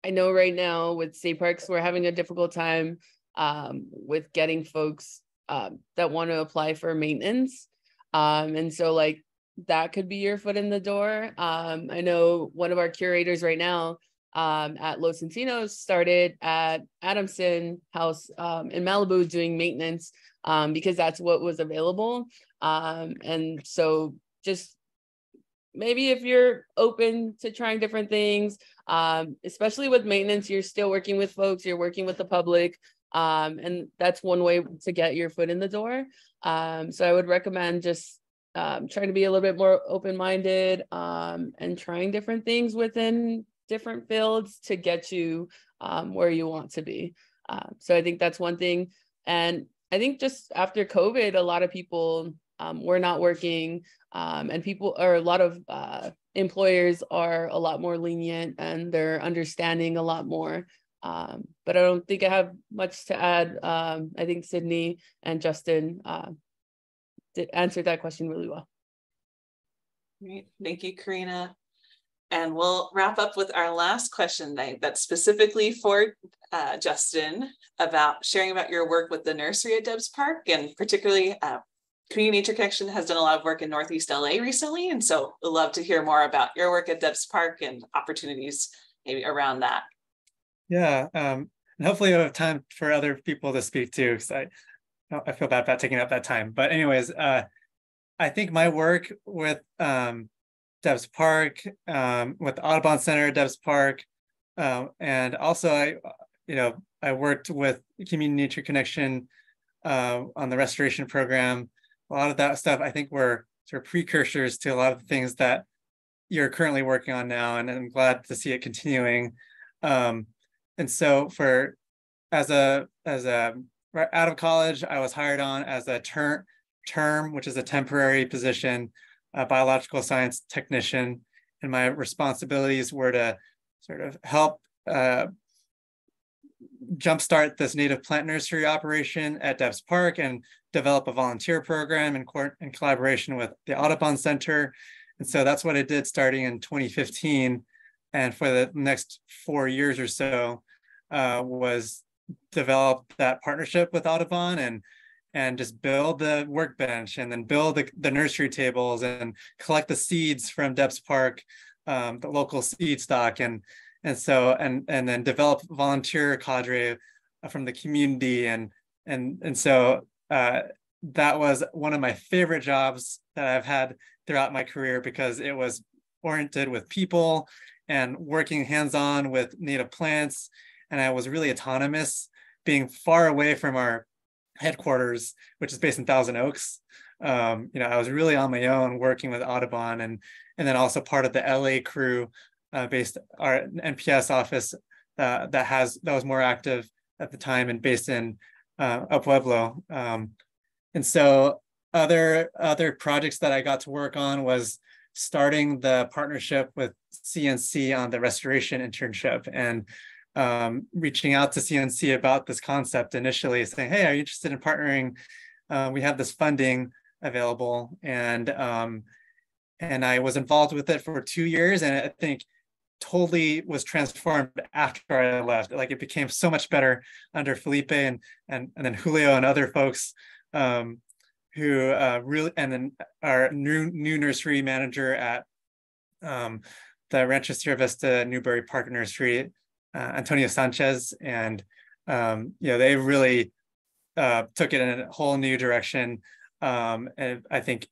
I know right now with state parks, we're having a difficult time with getting folks that want to apply for maintenance. And so like that could be your foot in the door. I know one of our curators right now at Los Encinos started at Adamson House in Malibu doing maintenance because that's what was available. And so just maybe if you're open to trying different things, especially with maintenance, you're still working with folks, you're working with the public. And that's one way to get your foot in the door. So I would recommend just trying to be a little bit more open-minded and trying different things within different fields to get you where you want to be. So I think that's one thing. And I think just after COVID, a lot of people were not working and people, or a lot of employers are a lot more lenient and they're understanding a lot more. But I don't think I have much to add. I think Sydney and Justin answered that question really well. Great. Thank you, Karina. And we'll wrap up with our last question that's specifically for Justin, about sharing about your work with the nursery at Debs Park, and particularly Community Nature Connection has done a lot of work in Northeast LA recently. And so we'd love to hear more about your work at Debs Park and opportunities maybe around that. Yeah, and hopefully we'll have time for other people to speak too, because I feel bad about taking up that time. But anyways, I think my work with Debs Park, with the Audubon Center at Debs Park, and also I worked with Community Nature Connection on the restoration program. A lot of that stuff I think were sort of precursors to a lot of the things that you're currently working on now, and I'm glad to see it continuing. And so as right out of college, I was hired on as a term, which is a temporary position, a biological science technician, and my responsibilities were to sort of help jumpstart this native plant nursery operation at Debs Park and develop a volunteer program in collaboration with the Audubon Center. And so that's what I did starting in 2015. And for the next 4 years or so, was develop that partnership with Audubon and just build the workbench, and then build the nursery tables and collect the seeds from Debs Park, the local seed stock, and then develop volunteer cadre from the community, and so that was one of my favorite jobs that I've had throughout my career, because it was oriented with people and working hands-on with native plants, and I was really autonomous, being far away from our headquarters, which is based in Thousand Oaks. I was really on my own working with Audubon, and then also part of the LA crew, based our NPS office that was more active at the time and based in El Pueblo. And so other projects that I got to work on was starting the partnership with CNC on the restoration internship, and reaching out to CNC about this concept initially, saying, hey, are you interested in partnering? We have this funding available. And I was involved with it for 2 years, and I think totally was transformed after I left. Like, it became so much better under Felipe and then Julio and other folks who really, and then our new nursery manager at the Rancho Sierra Vista Newberry Park Nursery, Antonio Sanchez, and they really took it in a whole new direction, and I think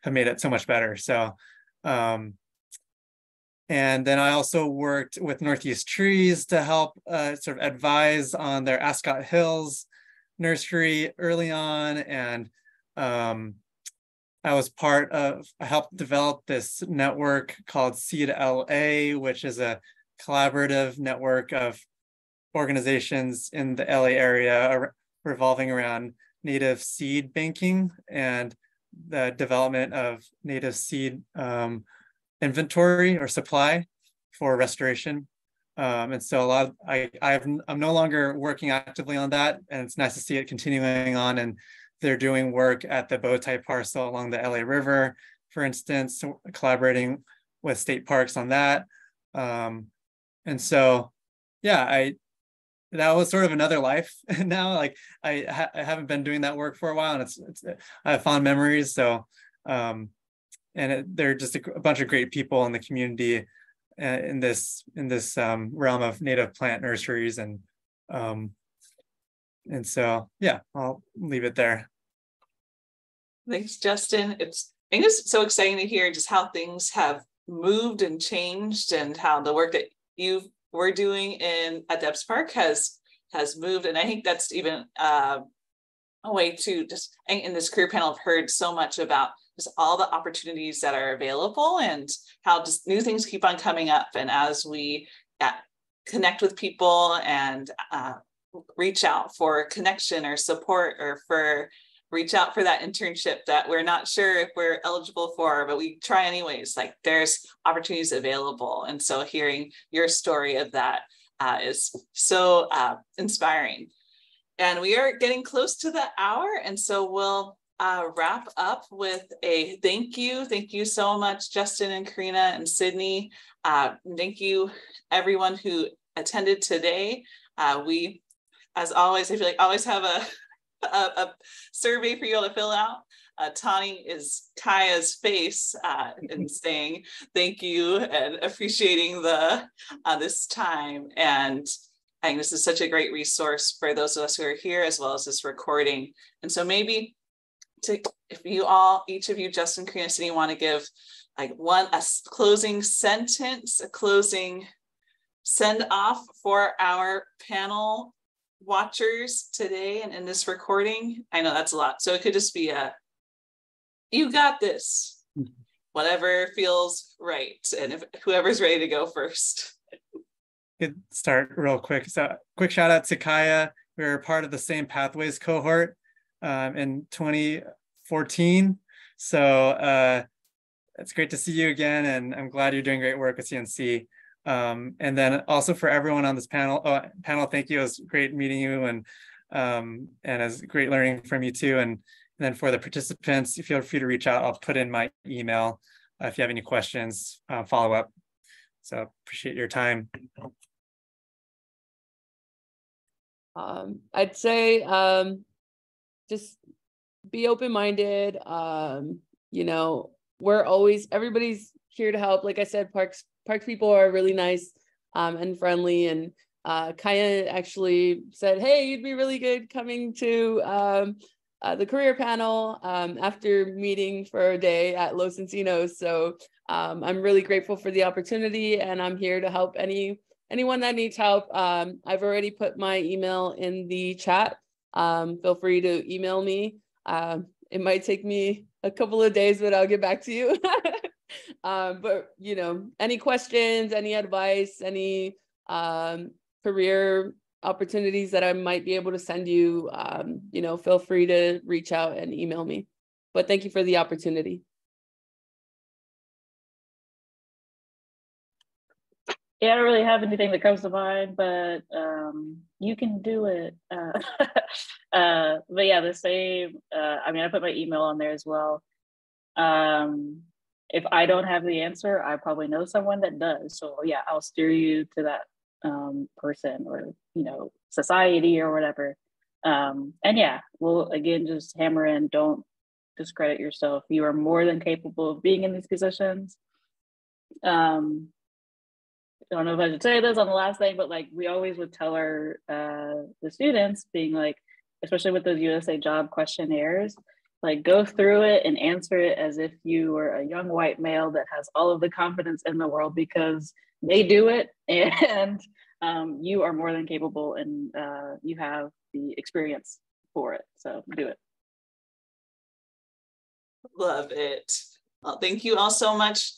have made it so much better. So, and then I also worked with Northeast Trees to help sort of advise on their Ascot Hills nursery early on, and I helped develop this network called Seed LA, which is a collaborative network of organizations in the LA area revolving around native seed banking and the development of native seed inventory or supply for restoration. And so I'm no longer working actively on that, and it's nice to see it continuing on. And they're doing work at the Bowtie parcel along the LA River, for instance, collaborating with state parks on that. And so, yeah, that was sort of another life now. Like I haven't been doing that work for a while, and I have fond memories. So, they're just a bunch of great people in the community in this realm of native plant nurseries, and so, yeah, I'll leave it there. Thanks, Justin. I think it's so exciting to hear just how things have moved and changed, and how the work that you were doing at Debs Park has moved. And I think that's even a way to just, in this career panel, I've heard so much about just all the opportunities that are available and how just new things keep on coming up. And as we connect with people and reach out for connection or support, or reach out for that internship that we're not sure if we're eligible for, but we try anyways, like there's opportunities available. And so hearing your story of that is so inspiring. And we are getting close to the hour. And so we'll wrap up with a thank you. Thank you so much, Justin and Karina and Sydney. Thank you, everyone who attended today. We, as always, I feel like always have a survey for you all to fill out. Tani is Kaya's face and saying thank you and appreciating this time. And I think this is such a great resource for those of us who are here, as well as this recording. And so maybe if you all, each of you, Justin, Karina, Sydney, want to give like a closing sentence, a closing send off for our panel watchers today and in this recording. I know that's a lot, so it could just be you got this, whatever feels right. And if whoever's ready to go first. Could start real quick. So quick shout out to Kaya. We were part of the same Pathways cohort in 2014. So it's great to see you again, and I'm glad you're doing great work at CNC. And then also for everyone on this panel, thank you. It was great meeting you, and it was great learning from you too. And then for the participants, feel free to reach out. I'll put in my email if you have any questions, follow up. So appreciate your time. I'd say just be open-minded. Everybody's here to help. Like I said, parks people are really nice and friendly. And Kaya actually said, hey, you'd be really good coming to the career panel after meeting for a day at Los Encinos. So I'm really grateful for the opportunity, and I'm here to help anyone that needs help. I've already put my email in the chat. Feel free to email me. It might take me a couple of days, but I'll get back to you. But any questions, any advice, any career opportunities that I might be able to send you, feel free to reach out and email me. But thank you for the opportunity. Yeah, I don't really have anything that comes to mind, but you can do it. But yeah, the same. I put my email on there as well. If I don't have the answer, I probably know someone that does. So yeah, I'll steer you to that person or society or whatever. And yeah, we'll again just hammer in. Don't discredit yourself. You are more than capable of being in these positions. don't know if I should say this on the last thing, but like we always would tell our the students, being like, especially with those USA job questionnaires, like go through it and answer it as if you were a young white male that has all of the confidence in the world, because they do it, and you are more than capable, and you have the experience for it. So do it. Love it. Well, thank you all so much.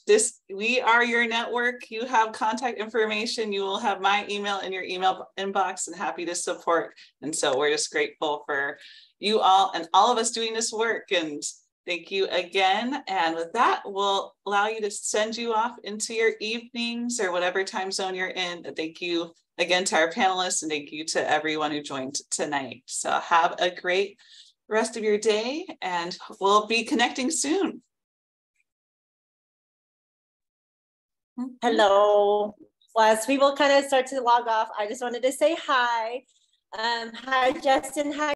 We are your network. You have contact information. You will have my email in your email inbox, and happy to support. And so we're just grateful for you all and all of us doing this work. And thank you again. And with that, we'll allow you to send you off into your evenings or whatever time zone you're in. Thank you again to our panelists, and thank you to everyone who joined tonight. So have a great rest of your day, and we'll be connecting soon. Hello. Well, as people kind of start to log off, I just wanted to say hi. Hi, Justin. Hi,